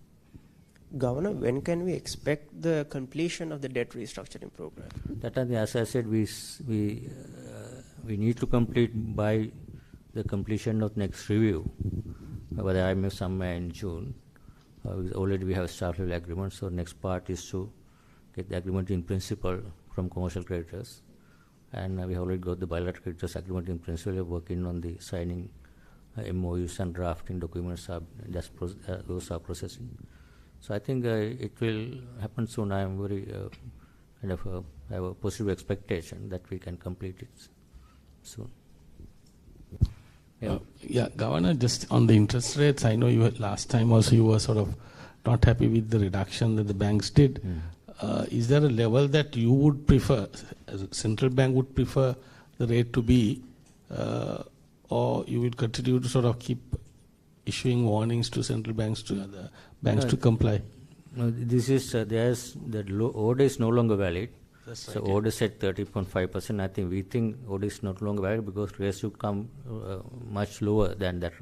Governor, when can we expect the completion of the debt restructuring program? That, as I said, we need to complete by the completion of next review, by the IMF somewhere in June. Already we have a staff level agreement, so next part is to get the agreement in principle from commercial creditors, and we have already got the bilateral creditors agreement in principle. We are working on the signing MOUs and drafting documents. Those are processing. So I think it will happen soon. I am very have a positive expectation that we can complete it soon. Yeah, Governor, just on the interest rates, I know you had, last time also you were sort of not happy with the reduction that the banks did. Is there a level that you would prefer, as a central bank would prefer the rate to be, or you will continue to sort of keep issuing warnings to central banks to other banks to comply? No, this is the order is no longer valid. That's right, so order said 30.5%. I think we think order is not longer valid because rates should come much lower than that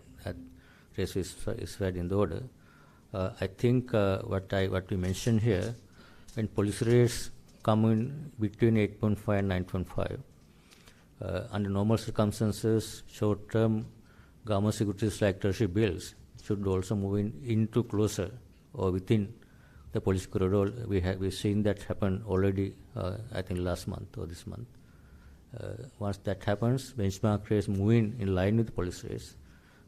rate is valid in the order. I think what we mentioned here, when policy rates come in between 8.5 and 9.5, under normal circumstances, short-term government securities like treasury bills should also move into closer or within the policy corridor. We've seen that happen already, I think last month or this month. Once that happens, benchmark rates moving in line with the policy rates,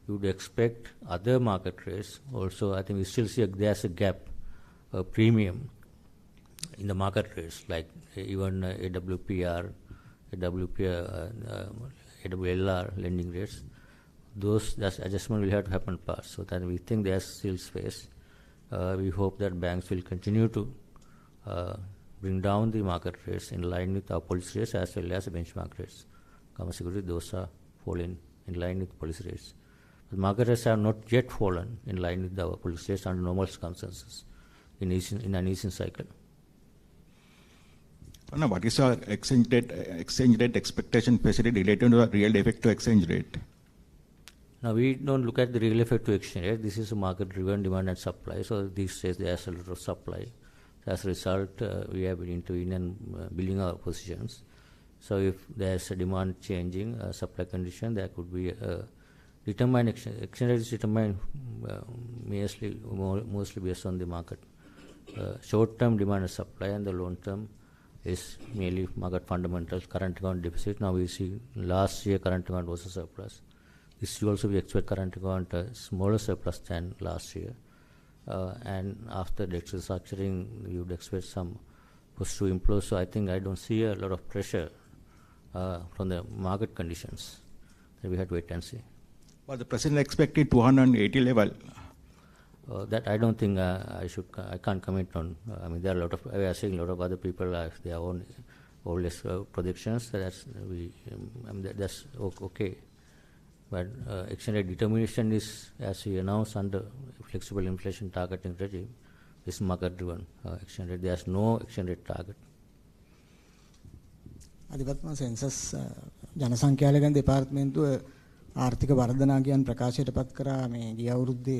you would expect other market rates also. I think we still see there's a gap, a premium in the market rates, like even AWPR, AWLR lending rates. That adjustment will have to happen fast. So that we think there's still space. We hope that banks will continue to bring down the market rates in line with our policy rates as well as the benchmark rates. Government security, those are falling in line with policy rates. The market rates have not yet fallen in line with our policy rates under normal circumstances in an easing cycle. Now, what is our exchange rate expectation, especially related to the real effective exchange rate? Now, we don't look at the real effective exchange rate. This is a market-driven demand and supply. So these days there's a lot of supply. As a result, we have been intervening and building our positions. So if there's a demand changing, supply condition, there could be a determined exchange rate is determined mostly based on the market. Short-term demand and supply, and the long-term is merely market fundamentals, current account deficit. Now we see last year current account was a surplus. This year also we expect current account a smaller surplus than last year. And after debt restructuring, you would expect some positive inflows. So I think I don't see a lot of pressure from the market conditions. We have to wait and see. But the President expected 280 level. That I don't think I can't comment on. I mean, there are we are seeing a lot of other people have their own always predictions. That's okay. But exchange rate determination is, as we announced, under flexible inflation targeting regime, is market-driven exchange rate. There's no exchange rate target. අධිපත්ම census ජනසංඛ්‍යාලගන් දෙපාර්තමේන්තුව ආර්ථික වර්ධනාගයන් ප්‍රකාශයට පත් කරා මේ ගිය අවුරුද්දේ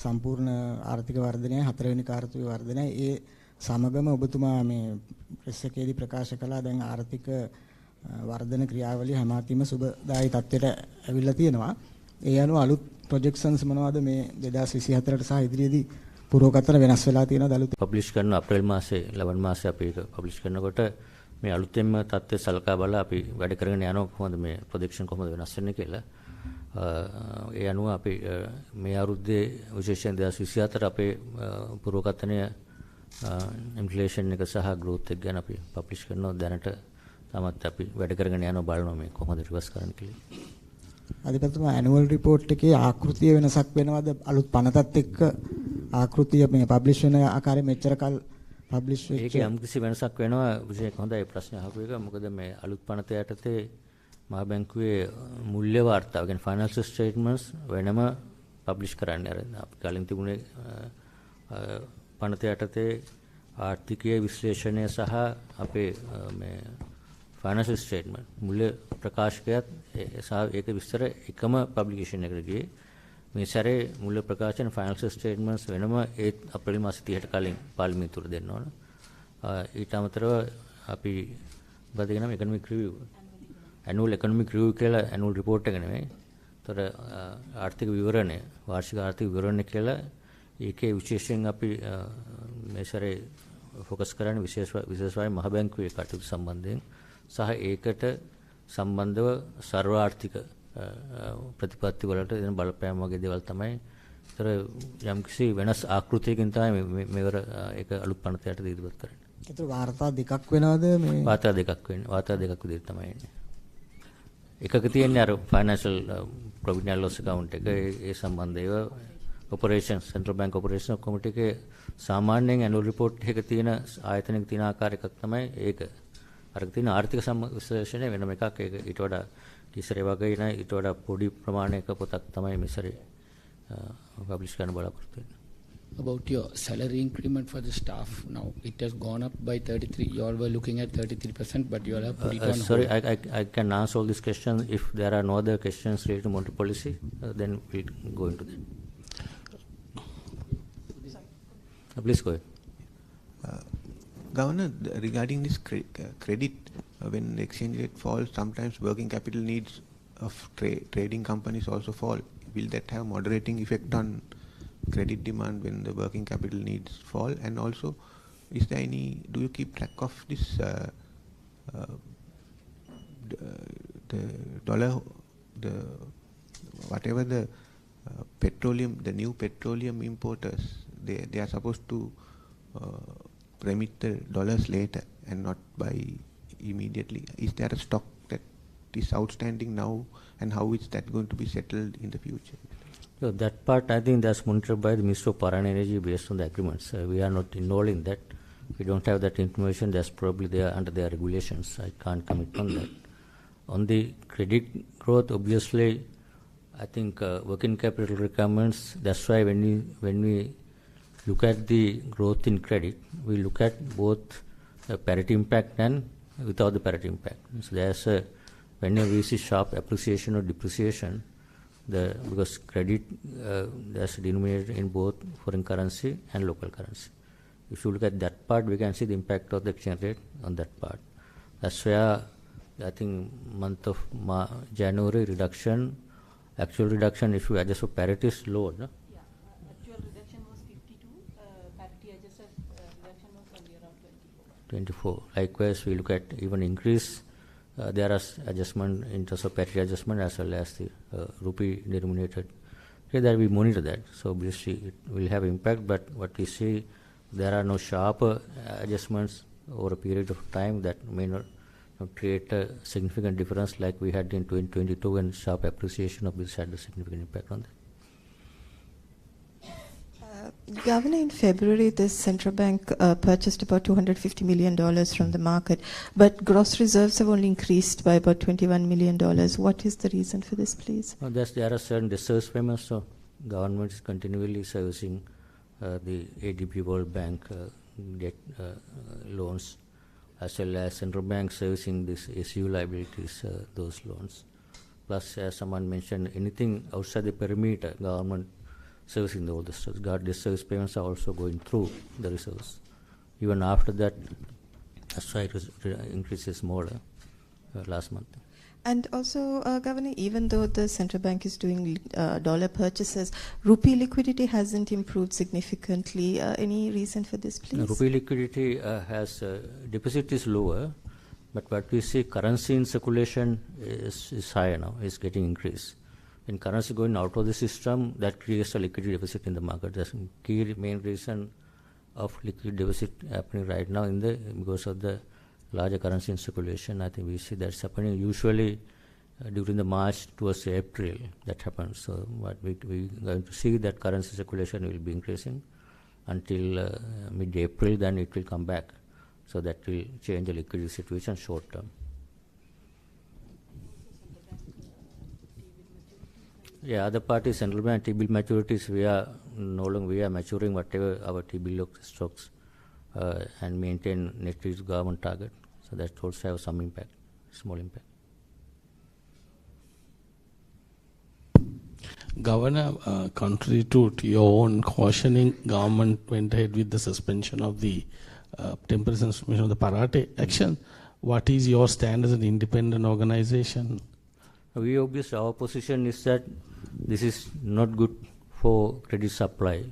සම්පූර්ණ ආර්ථික වර්ධනයයි හතරවෙනි කාර්තුවේ වර්ධනයයි ඒ සමගම ඔබතුමා මේ ප්‍රෙස් එකේදී ප්‍රකාශ කළා දැන් ආර්ථික වර්ධන ක්‍රියාවලිය හැමතිස්සෙම සුබදායී තත්ත්වයට ඇවිල්ලා තියෙනවා. ඒ අනුව අලුත් ප්‍රොජෙක්ෂන්ස් මොනවද මේ 2024ට සහ ඉදිරියේදී පුරෝකතන වෙනස් වෙලා තියෙනවද අලුත්? පබ්ලිෂ් කරන අප්‍රේල් මාසේ 11 මාසේ අපි ඒක පබ්ලිෂ් කරනකොට මේ අලුතෙන්ම තත්ත්වය සලකා බලලා අපි වැඩ කරගෙන යනවා කොහොමද මේ ප්‍රොජෙක්ෂන් කොහොමද වෙනස් වෙන්නේ කියලා. ඒ අනුව අපි මේ අවුරුද්දේ විශේෂයෙන් 2024 අපේ පුරෝකතනය ඉන්ෆ්ලේෂන් එක සහ growth එක ගැන අපි පබ්ලිෂ් කරනවා. දැනට තාමත් අපි වැඩ කරගෙන යනවා බලනවා මේ කොහොමද රිවර්ස් කරන්න කියලා. අධිපතිතුමා ඇනුවල් රිපෝට් එකේ ආකෘතිය වෙනසක් වෙනවද අලුත් පනතත් එක්ක ආකෘතිය මේ පබ්ලිෂ් වෙන ආකාරය මෙච්චර කල් පබ්ලිෂ් වෙච්ච ඒකේ යම්කිසි වෙනසක් වෙනවා. විශේෂ හොඳයි ප්‍රශ්න අහපු එක. මොකද මේ අලුත් පනත යටතේ මහා බැංකුවේ මුල්‍ය වාර්තාව කියන්නේ ෆයිනෑන්ෂල් ස්ටේට්මන්ට්ස් වෙනම පබ්ලිෂ් කරන්න ආරම්භ. අපි කලින් තිබුණේ පනත යටතේ ආර්ථිකීය විශ්ලේෂණය සහ අපේ මේ ෆයිනෑන්ෂල් ස්ටේට්මන්ට් මුල්‍ය ප්‍රකාශකයත් සහ ඒක විස්තර එකම පබ්ලිකේෂන් එකකට ගියේ. මේ සැරේ මුල්‍ය ප්‍රකාශන ෆයිනෑන්ෂල් ස්ටේට්මන්ට්ස් වෙනම ඒ අප්‍රේල් මාස 30ට කලින් පාර්ලිමේන්තුවට දෙන්න ඕන. ඊට අමතරව අපි මොකද කියනවා economic review annual economic review කියලා ඇනුවල් රිපෝට් එක නෙමෙයි. ඒතර ආර්ථික විවරණය වාර්ෂික ආර්ථික විවරණය කියලා ඒකේ විශේෂයෙන් අපි මේ සැරේ ફોકસ කරන්නේ විශේෂයෙන් මහ බැංකුවේ කටයුතු සම්බන්ධයෙන් සහ ඒකට සම්බන්ධව සර්වාර්ථික ප්‍රතිපත්ති වලට දෙන බලපෑම් වගේ දේවල් තමයි. ඒතර යම්කිසි වෙනස් ආකෘතියකින් තමයි මේවර ඒක අලුත් පනතයට ඉදිරිපත් කරන්නේ. ඒතර වාර්තා දෙකක් වෙනවද මේ? වාර්තා දෙකක් වෙන්නේ. වාර්තා දෙකක් විදිහට තමයි එන්නේ. එකක තියෙන්නේ අර ෆයිනෑන්ෂල් ප්‍රොවිඩන්ට් ලොස් account එක ඒ සම්බන්ධව ඔපරේෂන් සෙන්ට්‍රල් බැංක් ඔපරේෂන් කමිටු එකේ සාමාන්‍යයෙන් ඇනුවල් රිපෝට් එක තියෙන ආයතනයක තියෙන ආකාර එකක් තමයි ඒක. අර තියෙන ආර්ථික විශ්ලේෂණය වෙනම එකක්. ඒක ඊට වඩා කිසරේ වගේ නෑ ඊට වඩා පොඩි ප්‍රමාණයක පොතක් තමයි මෙසරේ පබ්ලිෂ් කරන්න බලාපොරොත්තු වෙන්නේ. About your salary increment for the staff now, it has gone up by 33. You all were looking at 33%, but you all have put it on sorry, hold. I can answer all these questions. If there are no other questions related to monetary policy, then we'll go into that. Please go ahead. Governor, regarding this credit, when the exchange rate falls, sometimes working capital needs of trading companies also fall. Will that have moderating effect on credit demand when the working capital needs fall? And also, is there any? Do you keep track of this the dollar, the whatever the petroleum, the new petroleum importers? They are supposed to remit the dollars later and not buy immediately. Is there a stock that is outstanding now, and how is that going to be settled in the future? So that part I think that's monitored by the Ministry of Power and Energy based on the agreements. We are not involved in that. We don't have that information. That's probably there under their regulations. I can't commit on that. On the credit growth, obviously, I think working capital requirements. That's why when we look at the growth in credit, we look at both parity impact and without the parity impact. So there's whenever we see sharp appreciation or depreciation, because credit that's denominated in both foreign currency and local currency. If you look at that part, we can see the impact of the exchange rate on that part. That's where I think month of January reduction, actual reduction, if you adjust for parity, is low. No? 24. Likewise, we look at even increase. There are adjustment in terms of parity adjustment as well as the rupee denominated. Okay, that we monitor that. So obviously it will have impact. But what we see, there are no sharp adjustments over a period of time that may not create a significant difference like we had in 2022 when sharp appreciation of this had a significant impact on that. Governor, in February, the central bank purchased about $250 million from the market, but gross reserves have only increased by about $21 million. What is the reason for this, please? There are certain reserve payments, so government is continually servicing the ADB World Bank debt loans, as well as central bank servicing this SU liabilities, those loans. Plus, as someone mentioned, anything outside the perimeter, government servicing all the reserves. These service payments are also going through the reserves. Even after that, that's why it increases more last month. And also, Governor, even though the central bank is doing dollar purchases, rupee liquidity hasn't improved significantly. Any reason for this, please? Rupee liquidity has deposit is lower, but what we see currency in circulation is higher now, is getting increased. When currency going out of the system, that creates a liquidity deficit in the market. That's the key main reason of liquidity deficit happening right now because of the larger currency in circulation. I think we see that's happening usually during the March towards April. That happens. So what we going to see that currency circulation will be increasing until mid-April. Then it will come back. So that will change the liquidity situation short term. Yeah, other parties, central bank T-bill maturities, we are maturing whatever our T-bill stocks and maintain net to government target. So that also have some impact, small impact. Governor, contrary to your own cautioning, government went ahead with the suspension of the temporary suspension of the Parate action. What is your stand as an independent organization? We obviously, our position is that this is not good for credit supply,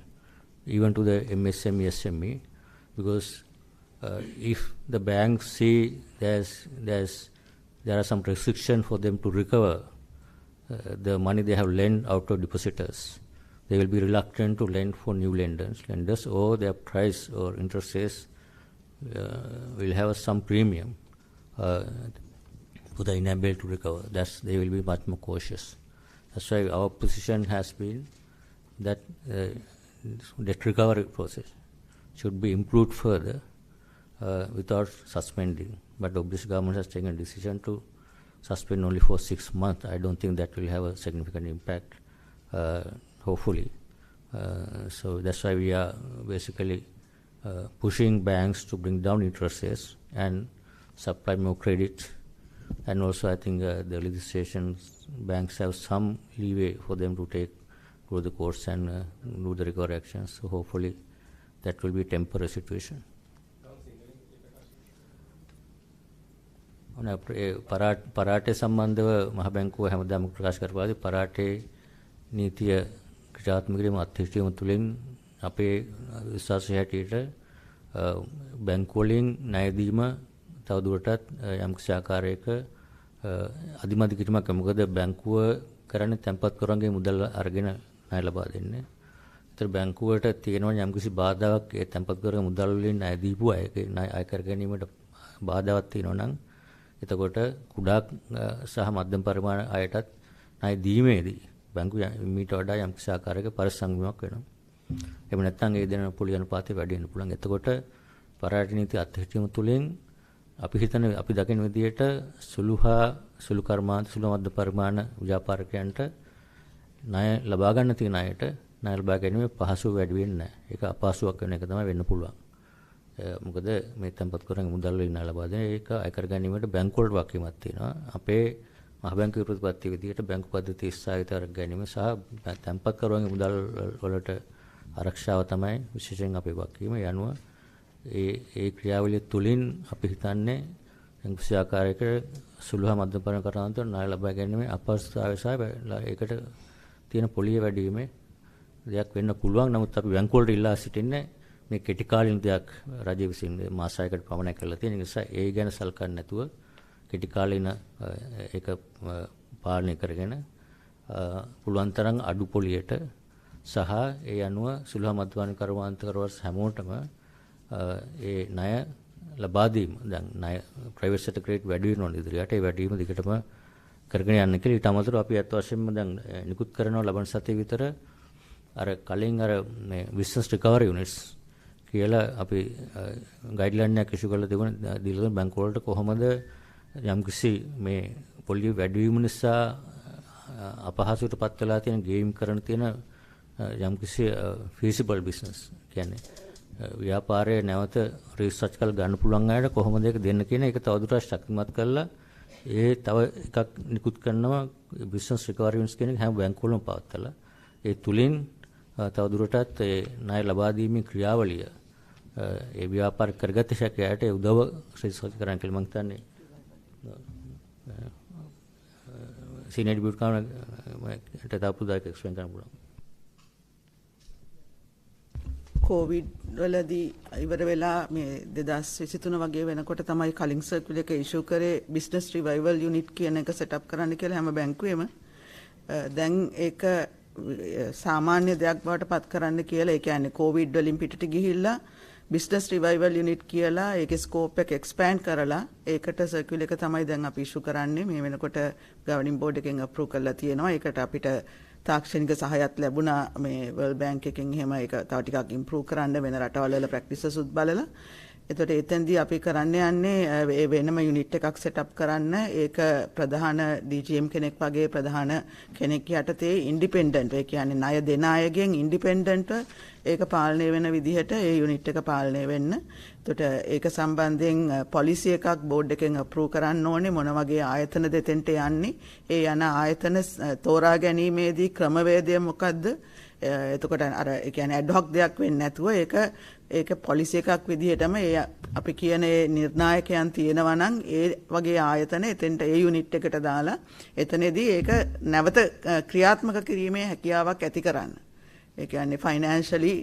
even to the MSME, SME, because if the banks see there are some restriction for them to recover the money they have lent out to depositors, they will be reluctant to lend for new lenders, or their price or interest rates will have some premium for the inability to recover. They will be much more cautious. That's why our position has been that debt recovery process should be improved further without suspending. But obviously government has taken a decision to suspend only for 6 months. I don't think that will have a significant impact, hopefully. So that's why we are basically pushing banks to bring down interest rates and supply more credit. And also I think the legislation, banks have some leeway for them to go to the courts and do the recovery actions. So hopefully that will be a temporary situation. පරාටේ සම්බන්ධව මහ බැංකුව හැමදාම ප්‍රකාශ කරපුවාදී පරාටේ නීතිය ක්‍රියාත්මක කිරීම අත්හිටුවීම තුළින් අපේ විශ්වාසය හැටියට බැංකුව වලින් ණය දීම තවදුරටත් යම්කිසි ආකාරයක අධිමදි කිරීමක්. මොකද බැංකුව කරන්නේ තැන්පත්කරුවන්ගේ මුදල් අරගෙන ණය ලබා දෙන්නේ. ඒතර බැංකුවට තියෙනවා යම්කිසි බාධාවක් ඒ තැන්පත්කරුවන්ගේ මුදල් වලින් ණය දීපු අය කර ගැනීමට බාධාවක් තියෙනවා නම් එතකොට කුඩා සහ මධ්‍යම පරිමාණ අයටත් ණය දීමේදී බැංකුව මීට වඩා යම්කිසි ආකාරයක පරිසංගමයක් වෙනවා. එහෙම නැත්නම් ඒ දෙන පොලි අනුපාතය වැඩි වෙන්න පුළුවන්. එතකොට පරාට නීති අත්හිටුවීම තුළින් අපි දකින විදිහට සුළු කර්මාන්ත සුළු මධ්‍ය පරිමාණ ව්‍යාපාරිකයන්ට ණය ලබා ගන්න තියෙන අයට ණය ලබා ගැනීමේ පහසුව වැඩි වෙන්නේ නැහැ. ඒක අපහසුයක් වෙන එක තමයි වෙන්න පුළුවන්. මොකද මේ තැන්පත්කරුවන්ගේ මුදල් වලින් ණය ලබා දෙන ඒක අය කර ගැනීමට බැංකුව වලට වගකීමක් තියෙනවා. අපේ මහ බැංකුවේ ප්‍රතිපත්ති විදිහට බැංකු පද්ධතිය ස්ථාපිත කර ගැනීම සහ තැන්පත්කරුවන්ගේ මුදල් වලට ආරක්ෂාව තමයි විශේෂයෙන් අපේ වගකීම. ඒ අනුව ඒ ක්‍රියාවලිය තුළින් අපි හිතන්නේ යම්කිසි ආකාරයක සුළු හා මධ්‍යම පරිමාණ කර්මාන්ත ණය ලබා ගැනීමේ අපහසුතාවය සහ ඒකට තියෙන පොලිය වැඩි වීමේ දෙයක් වෙන්න පුළුවන්. නමුත් අපි බැංකුව වලට ඉල්ලා සිටින්නේ මේ කෙටි කාලින දෙයක් රජය විසින් මාස 6කට පමණ කරලා තියෙන නිසා ඒ ගැන සලකන්නේ නැතුව කෙටි කාලින ඒක පාලනය කරගෙන පුළුවන් තරම් අඩු පොලියට සහ ඒ අනුව සුළු හා මධ්‍යම කර්මාන්ත කරවස් හැමෝටම ඒ ණය ලබා දීම දැන් ණය ප්‍රයිවට් සෙක්ටර් ක්‍රෙඩිට් වැඩි වෙනවා ඉදිරියට ඒ වැඩි වීම දිගටම කරගෙන යන්න කියලා. ඊට අමතරව අපි අත් වශයෙන්ම දැන් නිකුත් කරනවා ලබන සතියේ විතර අර කලින් අර මේ බිස්නස් රිකවරි යුනිට්ස් කියලා අපි ගයිඩ්ලයින් එකක් ඉෂු කරලා තිබුණා දීලා බැංකුව වලට කොහොමද යම්කිසි මේ පොලිය වැඩි වීම නිසා අපහසුතාවටපත් වෙලා තියෙන ගේම් කරන තියෙන යම්කිසි feasible business කියන්නේ ව්‍යාපාරයේ නැවත රිසර්ච් කරලා ගන්න පුළුවන් අයට කොහොමද ඒක දෙන්න කියන එක තවදුරටත් ශක්තිමත් කරලා ඒ තව එකක් නිකුත් කරනවා බිස්නස් රිකවරි යුනිට්ස් කියන එක හැම බැංකුවලම පවත්වලා ඒ තුලින් තවදුරටත් ඒ ණය ලබා දීමේ ක්‍රියාවලිය ඒ ව්‍යාපාර කරගත හැකියට උදව් රිසර්ච් කරන්න කියලා මම හිතන්නේ senior deputy governor තාපුදායක එක්ස්ප්ලেইন කරන්න පුළුවන්. කොවිඩ් වලදී ඉවර වෙලා මේ 2023 වගේ වෙනකොට තමයි කලින් සර්කියුලර් එක ඉෂුව කරේ බිස්නස් රිවයිවල් යුනිට් කියන එක සෙට් අප් කරන්න කියලා හැම බැංකුවෙම. දැන් ඒක සාමාන්‍ය දෙයක් බවට පත් කරන්න කියලා ඒ කියන්නේ කොවිඩ් වලින් පිටට ගිහිල්ලා බිස්නස් රිවයිවල් යුනිට් කියලා ඒකේ ස්කෝප් එක එක්ස්පෑන්ඩ් කරලා ඒකට සර්කියුලර් එක තමයි දැන් අපි ඉෂුව කරන්නේ. මේ වෙනකොට ගවර්නින් බෝඩ් එකෙන් අප්‍රූව් කරලා තියෙනවා. ඒකට අපිට තාක්ෂණික සහායත් ලැබුණා මේ වර්ල්ඩ් බැංක් එකෙන් එහෙම ඒක තව ටිකක් ඉම්ප්‍රූව් කරන්න වෙන රටවල් වල ප්‍රැක්ටිසස් උත් බලලා. එතකොට එතෙන්දී අපි කරන්න යන්නේ වෙනම යුනිට් එකක් සෙට් අප් කරන්න. ඒක ප්‍රධාන DGM කෙනෙක් වගේ ප්‍රධාන කෙනෙක් යටතේ ඉන්ඩිපෙන්ඩන්ට් ඒ කියන්නේ ණය දෙන අයගෙන් ඉන්ඩිපෙන්ඩන්ට් ඒක පාලනය වෙන විදිහට ඒ යුනිට් එක පාලනය වෙන්න. එතකොට ඒක සම්බන්ධයෙන් පොලිසි එකක් බෝඩ් එකෙන් අප්‍රූව් කරන්න ඕනේ මොන වගේ ආයතන දෙතෙන්ට යන්නේ. ඒ යන ආයතන තෝරා ගැනීමේදී ක්‍රමවේදය මොකද්ද? එතකොට අර ඒ කියන්නේ ඇඩ්හොක් දෙයක් වෙන්නේ නැතුව ඒක පොලිසි එකක් විදිහටම ඒ අපි කියන ඒ නිර්ණායකයන් තියෙනවා නම් ඒ වගේ ආයතන එතෙන්ට ඒ යුනිට් එකට දාලා එතනදී ඒක නැවත ක්‍රියාත්මක කිරීමේ හැකියාවක් ඇති කරන්න. ඒ කියන්නේ ෆයිනෑන්ෂලි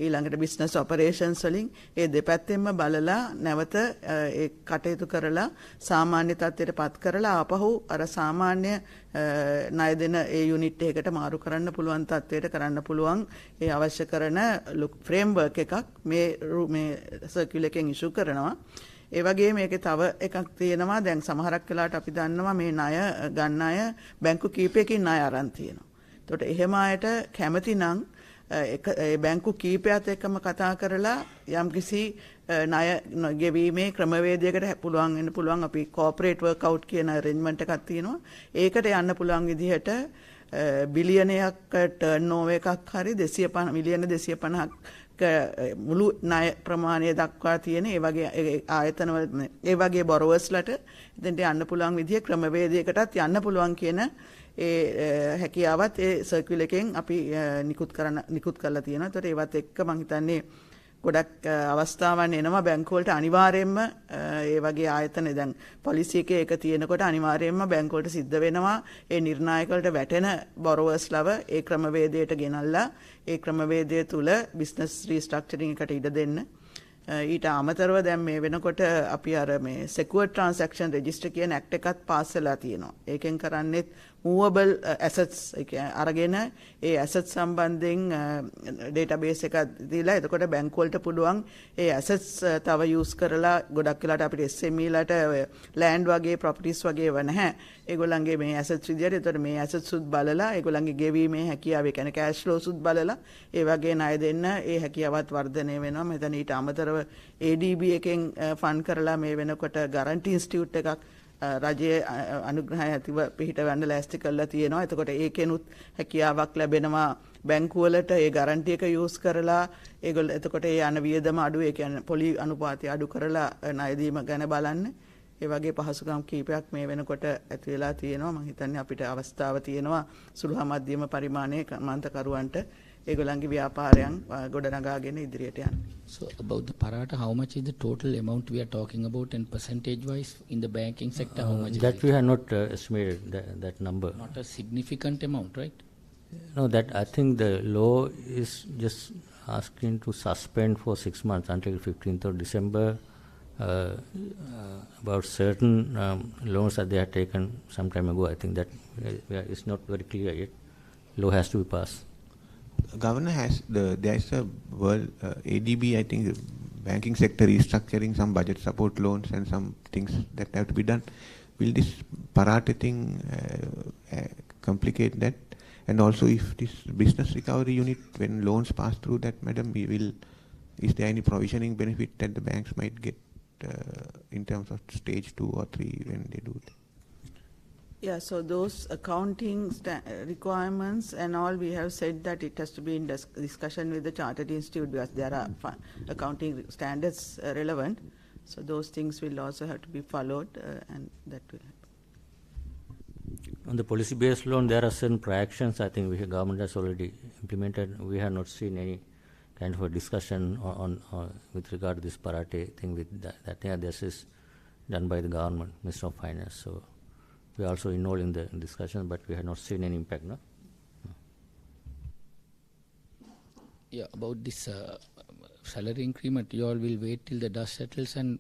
ඊළඟට බිස්නස් ඔපරේෂන්ස් වලින් ඒ දෙපැත්තෙන්ම බලලා නැවත ඒ කටයුතු කරලා සාමාන්‍ය තත්ත්වයට පත් කරලා ආපහු අර සාමාන්‍ය ණය දෙන ඒ යුනිට් එකකට මාරු කරන්න පුළුවන් තත්ත්වයට කරන්න පුළුවන් ඒ අවශ්‍ය කරන ෆ්‍රේම්වර්ක් එකක් මේ සර්කියුලර් එකෙන් ඉෂු කරනවා. ඒ වගේ මේකේ තව එකක් තියෙනවා. දැන් සමහරක් වෙලාවට අපි දන්නවා මේ ණය ගන්න අය බැංකු කීපයකින් ණය අරන් තියෙනවා. එතකොට එහෙම අයට කැමති නම් බැංකු කීපයත් එක්කම කතා කරලා යම්කිසි ණය ගෙවීමේ ක්‍රමවේදයකට පුළුවන් වෙන්න පුළුවන්. අපි කෝපරේට් වර්ක් අවුට් කියන අරේන්ජ්මන්ට් එකක් තියෙනවා. ඒකට යන්න පුළුවන් විදිහට බිලියනයක් ටර්න් ඕවර් එකක් හරි 250 මිලියන 250ක් මුළු ණය ප්‍රමාණය දක්වා තියෙන ඒ වගේ ආයතනවල ඒ වගේ බොරවර්ස්ලට එතෙන්ට යන්න පුළුවන් විදිහ ක්‍රමවේදයකටත් යන්න පුළුවන් කියන ඒ හැකියාවත් ඒ සර්කියුලර් එකෙන් අපි නිකුත් කරලා තියෙනවා. ඒතකොට ඒවත් එක්ක මම හිතන්නේ ගොඩක් අවස්ථාවන් එනවා බැංකු වලට අනිවාර්යයෙන්ම ඒ වගේ ආයතන දැන් පොලිසි එකේ ඒක තියෙනකොට අනිවාර්යයෙන්ම බැංකු වලට සිද්ධ වෙනවා ඒ නිර්ණායක වලට වැටෙන බොරවර්ස්ලව ඒ ක්‍රමවේදයට ගෙනල්ලා ඒ ක්‍රමවේදය තුල බිස්නස් රීස්ට්‍රක්චරින් එකට ඉඩ දෙන්න. ඊට අමතරව දැන් මේ වෙනකොට අපි අර මේ secure transaction register කියන ඇක්ට් එකත් පාස් වෙලා තියෙනවා. ඒකෙන් කරන්නේ movable assets අරගෙන ඒ assets සම්බන්ධයෙන් database එකක් දීලා එතකොට බැංකු වලට පුළුවන් ඒ assets තව use කරලා ගොඩක් වෙලාට අපිට SME ලට land වගේ properties වගේ ව නැහැ. ඒගොල්ලන්ගේ මේ assets විදියට එතකොට මේ assets උත් බලලා ඒගොල්ලන්ගේ ගෙවීමේ හැකියාව ඒ කියන්නේ cash flows උත් බලලා ඒ වගේ ණය දෙන්න ඒ හැකියාවත් වර්ධනය වෙනවා. මෙතන ඊට අමතරව ADB එකෙන් ෆන්ඩ් කරලා මේ වෙනකොට guarantee institute එකක් රජයේ අනුග්‍රහය ඇතිව පිහිටවන්න ලෑස්ති කරලා තියෙනවා. එතකොට ඒකෙනුත් හැකියාවක් ලැබෙනවා බැංකු වලට ඒ ගැරන්ටි එක යූස් කරලා ඒගොල්ලෝ එතකොට ඒ යන වියදම අඩු ඒ කියන්නේ පොලි අනුපාතය අඩු කරලා ණය දීම ගැන බලන්න. ඒ වගේ පහසුකම් කීපයක් මේ වෙනකොට ඇති වෙලා තියෙනවා. මම හිතන්නේ අපිට අවස්ථාව තියෙනවා සුළු හා මධ්‍යම පරිමාණයේ කර්මාන්තකරුවන්ට ඒගොල්ලන්ගේ ව්‍යාපාරයන් ගොඩනගාගෙන ඉදිරියට යන්න. So about the Parata, how much is the total amount we are talking about and percentage wise in the banking sector? How much that is we have not estimated that number. Not a significant amount, right? No, that I think the law is just asking to suspend for 6 months until 15th of December about certain loans that they had taken some time ago. I think that is not very clear yet. Law has to be passed. Governor has there's a world ADB, I think banking sector restructuring, some budget support loans and some things that have to be done. Will this Parata thing complicate that? And also if this business recovery unit, when loans pass through that, madam, is there any provisioning benefit that the banks might get in terms of stage 2 or 3 when they do that? Yeah, so those accounting requirements and all, we have said that it has to be in discussion with the Chartered Institute because there are accounting standards relevant. So those things will also have to be followed and that will happen. On the policy-based loan, there are certain actions I think the government has already implemented. We have not seen any kind of a discussion on with regard to this Parata thing. With that, this is done by the government, Minister of Finance. So we are also involved in the discussion, but we have not seen any impact. No? Yeah, about this salary increment, you all will wait till the dust settles and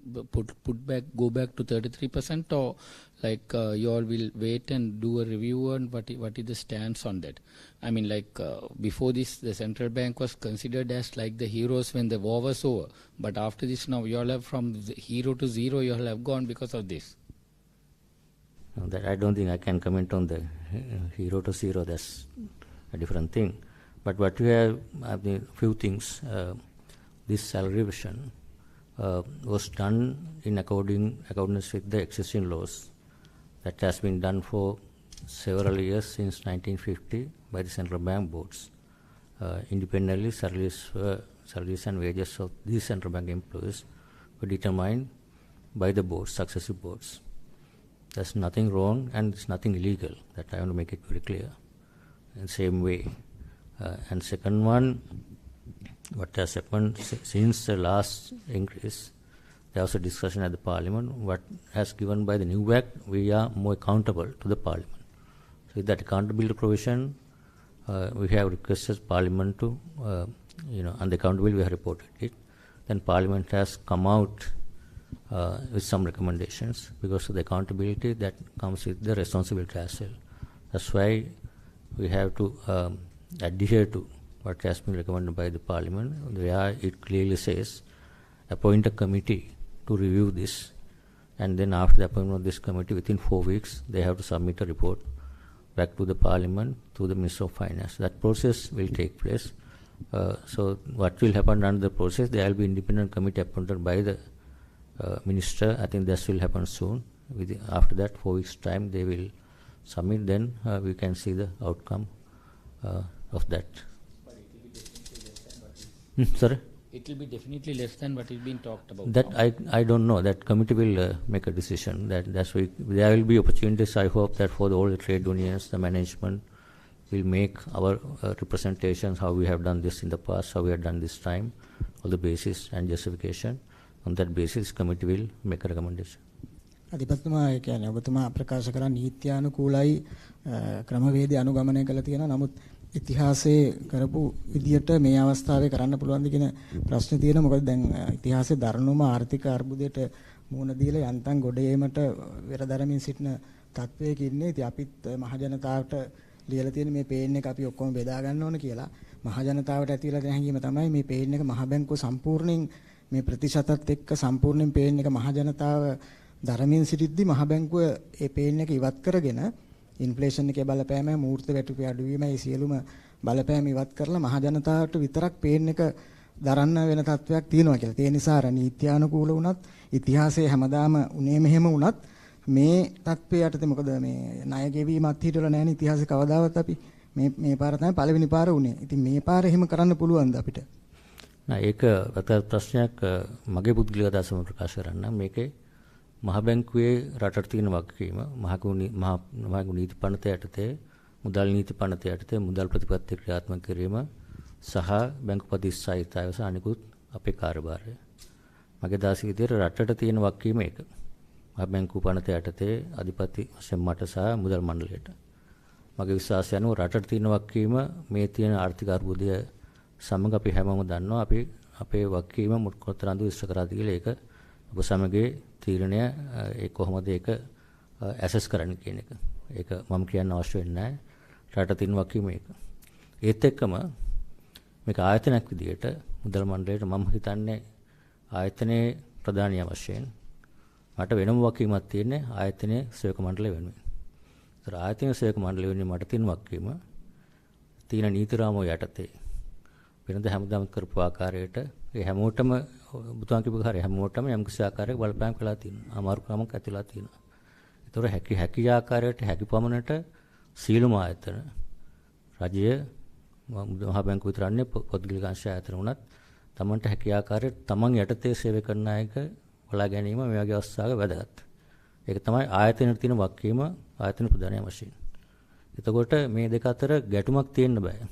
go back to 33%, or like you all will wait and do a review, and what is the stance on that? I mean, like before this, the central bank was considered as like the heroes when the war was over, but after this now you all have from hero to zero, you all have gone because of this. No, that I don't think I can comment on the hero to zero. That's a different thing. But what we have, I mean, few things. This salary revision was done in accordance with the existing laws. That has been done for several years since 1950 by the central bank boards. Independently, salaries and wages of these central bank employees were determined by the boards, successive boards. There's nothing wrong and it's nothing illegal. That I want to make it very clear. In the same way. And second one, what has happened since the last increase, there was a discussion at the parliament. What has given by the new act, we are more accountable to the parliament. So with that accountability provision, we have requested parliament to, on the accountability we have reported it. Then parliament has come out with some recommendations because of the accountability that comes with the responsibility as well. That's why we have to adhere to what has been recommended by the parliament, where it clearly says appoint a committee to review this, and then after the appointment of this committee, within 4 weeks, they have to submit a report back to the parliament, to the Minister of Finance. That process will take place. So what will happen under the process, there will be independent committee appointed by the minister. I think this will happen soon. After that, 4 weeks time, they will submit, then we can see the outcome of that. Sorry? It will be definitely less than what is being talked about. That I don't know. That committee will make a decision. That's why there will be opportunities. I hope that for all the trade unions, the management will make our representations, how we have done this in the past, how we have done this time, all the basis and justification. On that basis, committee will make a recommendation. අධිපතිතුමා ඒ කියන්නේ ඔබතුමා ප්‍රකාශ කරා නීත්‍යානුකූලයි ක්‍රමවේදය අනුගමනය කළ තියෙනවා. නමුත් ඉතිහාසයේ කරපු විදියට මේ අවස්ථාවේ කරන්න පුළුවන්ද කියන ප්‍රශ්නේ තියෙනවා. මොකද දැන් ඉතිහාසයේ දරණුම ආර්ථික අර්බුදයට මුහුණ දීලා යන්තම් ගොඩ ඒමට වෙරදරමින් සිටින තත්වයක ඉන්නේ. ඉතින් අපිත් මහ ජනතාවට ලියලා තියෙන මේ පේන් එක අපි ඔක්කොම බෙදා ගන්න ඕන කියලා. මහ ජනතාවට ඇතිවලා තියෙන හැඟීම තමයි මේ පේන් එක මහ බැංකුව සම්පූර්ණයෙන් මේ ප්‍රතිශතත් එක්ක සම්පූර්ණයෙන් පේන් එක මහ ජනතාව දරමින් සිටිද්දි මහ බැංකුව ඒ පේන් එක ඉවත් කරගෙන ඉන්ෆ්ලේෂන් එකේ බලපෑම මූර්ත වැටුපේ අඩුවීම ඒ සියලුම බලපෑම ඉවත් කරලා මහ ජනතාවට විතරක් පේන් එක දරන්න වෙන තත්වයක් තියෙනවා කියලා. ඒ නිසා අර නීත්‍යානුකූල වුණත් ඉතිහාසයේ හැමදාම උනේ මෙහෙම වුණත් මේ තත්ත්වය යටතේ මොකද මේ ණය ගෙවීමත් හිටවල නැහැ නේ ඉතිහාසයේ කවදාවත් අපි මේ පාර තමයි පළවෙනි පාර උනේ. ඉතින් මේ පාර එහෙම කරන්න පුළුවන්ද අපිට? නෑ ඒක ප්‍රශ්නයක් මගේ පුද්ගලික අදහසම ප්‍රකාශ කරන්න. මේකේ මහ බැංකුවේ රටට තියෙන වගකීම මහගු නීති පනත යටතේ මුදල් නීති පනත යටතේ මුදල් ප්‍රතිපත්ති ක්‍රියාත්මක කිරීම සහ බැංකු ප්‍රතිසායිතාව සහ අනිකුත් අපේ කාර්යභාරය. මගේ දාසික විදියට රටට තියෙන වගකීම ඒක. මහ බැංකු පනත යටතේ අධිපති වශයෙන් මට සහ මුදල් මණ්ඩලයට. මගේ විශ්වාසය අනුව රටට තියෙන වගකීම මේ තියෙන ආර්ථික අර්බුදය සමග අපි හැමෝම දන්නවා අපි අපේ වගකීම කොතරම් දුර ඉෂ්ට කරාද කියලා ඒක ඔබ සමගයේ තීරණය ඒ කොහොමද ඒක ඇසස් කරන්න කියන එක. ඒක මම කියන්න අවශ්‍ය වෙන්නේ නැහැ. රට තියෙන වගකීම ඒක. ඒත් එක්කම මේක ආයතනයක් විදියට මුදල් මණ්ඩලයට මම හිතන්නේ ආයතනයේ ප්‍රධානිය වශයෙන් මට වෙනම වගකීමක් තියෙන්නේ ආයතනයේ සේවක මණ්ඩලය වෙනුවෙන්. ඒතර ආයතනයේ සේවක මණ්ඩලය වෙනුවෙන් මට තියෙන වගකීම තියෙන නීති රාමෝ යටතේ වෙනද හැමදාම කරපු ආකාරයට ඒ හැමෝටම බුදුන් කියපු කාර්ය හැමෝටම යම් කිසි ආකාරයක බලපෑම් කළා තියෙනවා. අමාරුකමක් ඇතිලා තියෙනවා. ඒතර හැකි ආකාරයට හැකි පමණට සීලම ආයතන රජය මහා බැංකුව විතරන්නේ පොත්ගිල කාංශ ආයතන උනත් තමන්ට හැකි ආකාරයට තමන් යටතේ සේවය කරන අයක බලා ගැනීම මේ වගේ අවස්ථාවක වැදගත්. ඒක තමයි ආයතනයේ තියෙන වගකීම ආයතන ප්‍රධානය වශයෙන්. එතකොට මේ දෙක අතර ගැටුමක් තියෙන්න බෑ.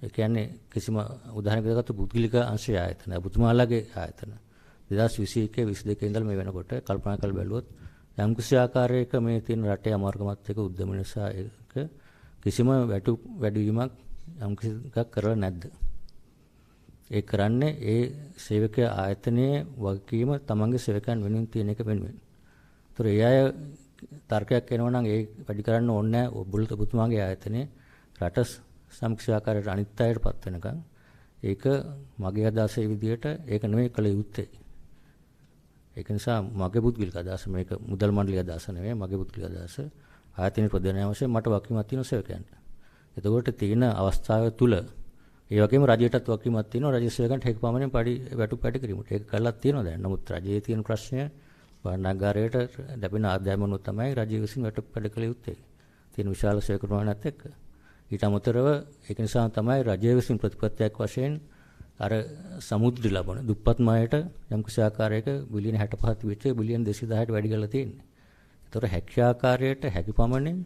ඒ කියන්නේ කිසිම උදාහරණයකට ගත්තොත් පුද්ගලික අංශය ආයතන, ඔබතුමාලාගේ ආයතන 2021 22 ඉඳලා මේ වෙනකොට කල්පනා කරලා බැලුවොත් යම්කිසි ආකාරයක මේ තියෙන රටේ අමාරුකමත් එක්ක උද්දම නිසා ඒක කිසිම වැඩිවීමක් යම්කිසි එකක් කරලා නැද්ද? ඒ කරන්නේ ඒ සේවක ආයතනයේ වගකීම තමන්ගේ සේවකයන් වෙනුවෙන් තියෙන එක වෙනුවෙන්. ඒතර ඒ අය තර්කයක් එනවා නම් ඒ වැඩි කරන්න ඕනේ නැහැ ඔබතුමාගේ ආයතනයේ රට සම්කිසි ආකාරයට අනිත් අයට පත් වෙනකන්. ඒක මගේ අදහසේ විදිහට ඒක නෙවෙයි කළ යුත්තේ. ඒක නිසා මගේ පුද්ගලික අදහස මේක මුදල් මණ්ඩලයේ අදහස නෙවෙයි මගේ පුද්ගලික අදහස. ආයතනයේ ප්‍රධානම වශයෙන් මට වගකීමක් තියෙන සේවකයන්ට. එතකොට තියෙන අවස්ථාව තුල ඒ වගේම රජයටත් වගකීමක් තියෙනවා රජ සේවකයන්ට හැකි පමණින් වැටුප් පැටි කිරීමට. ඒක කළා තියෙනවා දැන්. නමුත් රජයේ තියෙන ප්‍රශ්නය වර්ණාගාරයට ලැබෙන ආදායමනොත් තමයි රජය විසින් වැටුප් පැටි කළ යුත්තේ. තියෙන විශාල සේවක ප්‍රමාණයත් එක්ක. ඊට අමතරව ඒක නිසා තමයි රජය විසින් ප්‍රතිපත්තියක් වශයෙන් අර සමුද්‍රය ලබන දුප්පත් මයට යම්කිසි ආකාරයක බිලියන 65 තිබෙච්ච බිලියන 210ට වැඩි කරලා තියෙන්නේ. ඒතර හැකි ආකාරයට හැකි පමණින්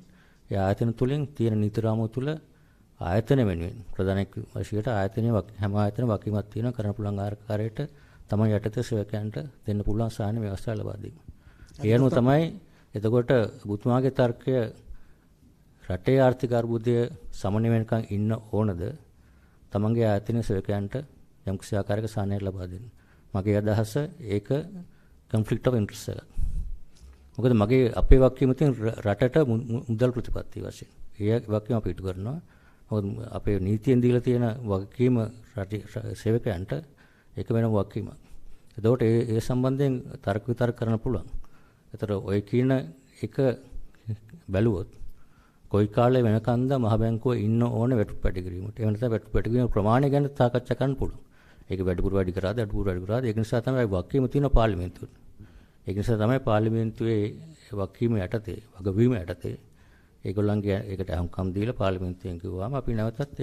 ඒ ආයතන තුලින් තියෙන නීති රාමුව තුල ආයතන වෙනුවෙන් ප්‍රධාන වශයෙන් ආයතනයේ හැම ආයතන වකීමක් තියෙන කරන්න පුළුවන් ආකාරයට තමයි යටතේ සේවකයන්ට දෙන්න පුළුවන් සාහන ව්‍යවස්ථා ලබා දීම. ඒ අනුව තමයි එතකොට ඔබතුමාගේ තර්කය රටේ ආර්ථික අර්බුදය සමනය වෙනකන් ඉන්න ඕනද තමන්ගේ ආයතනයේ සේවකයන්ට යම්කිසි ආකාරයක සාහනය ලබා දෙන්න. මගේ අදහස ඒක conflict of interest එකක්. මොකද මගේ අපේ වගකීම තියෙන රටට මුදල් ප්‍රතිපත්ති වශයෙන්. ඒ වගකීම අපි ඉටු කරනවා. මොකද අපේ නීතියෙන් දීලා තියෙන වගකීම රටේ සේවකයන්ට ඒක වෙනම වගකීමක්. එතකොට ඒ සම්බන්ධයෙන් තර්ක විතර්ක කරන්න පුළුවන්. ඒතර ඔය කියන එක බැලුවොත් කොයි කාලේ වෙනකන්ද මහ බැංකුව ඉන්න ඕන වැටුප් පැටි කිරීමට. ඒ වෙනත වැටුප් පැටි කිරීම ප්‍රමාණය ගැන සාකච්ඡා කරන්න පුළුවන්. ඒක වැඩිපුර වැඩි කරාද අඩුපුර වැඩි කරාද ඒක නිසා තමයි වගකීම තියෙන පාර්ලිමේන්තුවේ. ඒක නිසා තමයි පාර්ලිමේන්තුවේ වගකීම යටතේ වගවීම යටතේ ඒගොල්ලන්ගේ ඒකට අහුම්කම් දීලා පාර්ලිමේන්තුවෙන් කිව්වාම අපි නැවතත්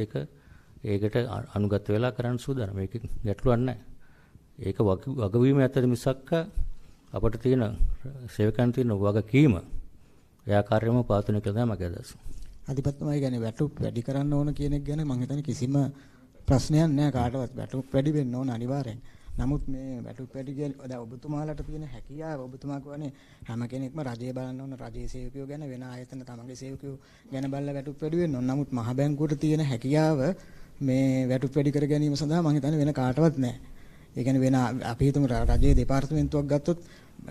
ඒකට අනුගත වෙලා කරන්න සූදානම්. මේක ගැටලුවක් නැහැ. ඒක වගවීම යටතේ මිසක් අපිට තියෙන සේවකයන් තියෙන වගකීම ව්‍යාකාරයම පාලනය කළා තමයි මගේ අදහස. අධිපත්‍යමයි කියන්නේ වැටුප් වැඩි කරන්න ඕන කියන එක ගැන මම හිතන්නේ කිසිම ප්‍රශ්නයක් නැහැ කාටවත්. වැටුප් වැඩි වෙන්න ඕන අනිවාර්යෙන්. නමුත් මේ වැටුප් වැඩි කියන්නේ දැන් ඔබතුමාලට තියෙන හැකියාව ඔබතුමා කියන්නේ හැම කෙනෙක්ම රජය බලන්න ඕන රජයේ සේවකයෝ ගැන වෙන ආයතන තමන්ගේ සේවකයෝ ගැන බලලා වැටුප් වැඩි වෙන්න ඕන. නමුත් මහ බැංකුවට තියෙන හැකියාව මේ වැටුප් වැඩි කර ගැනීම සඳහා මම හිතන්නේ වෙන කාටවත් නැහැ. ඒ කියන්නේ වෙන අපි හිතමු රජයේ දෙපාර්තමේන්තුවක් ගත්තොත්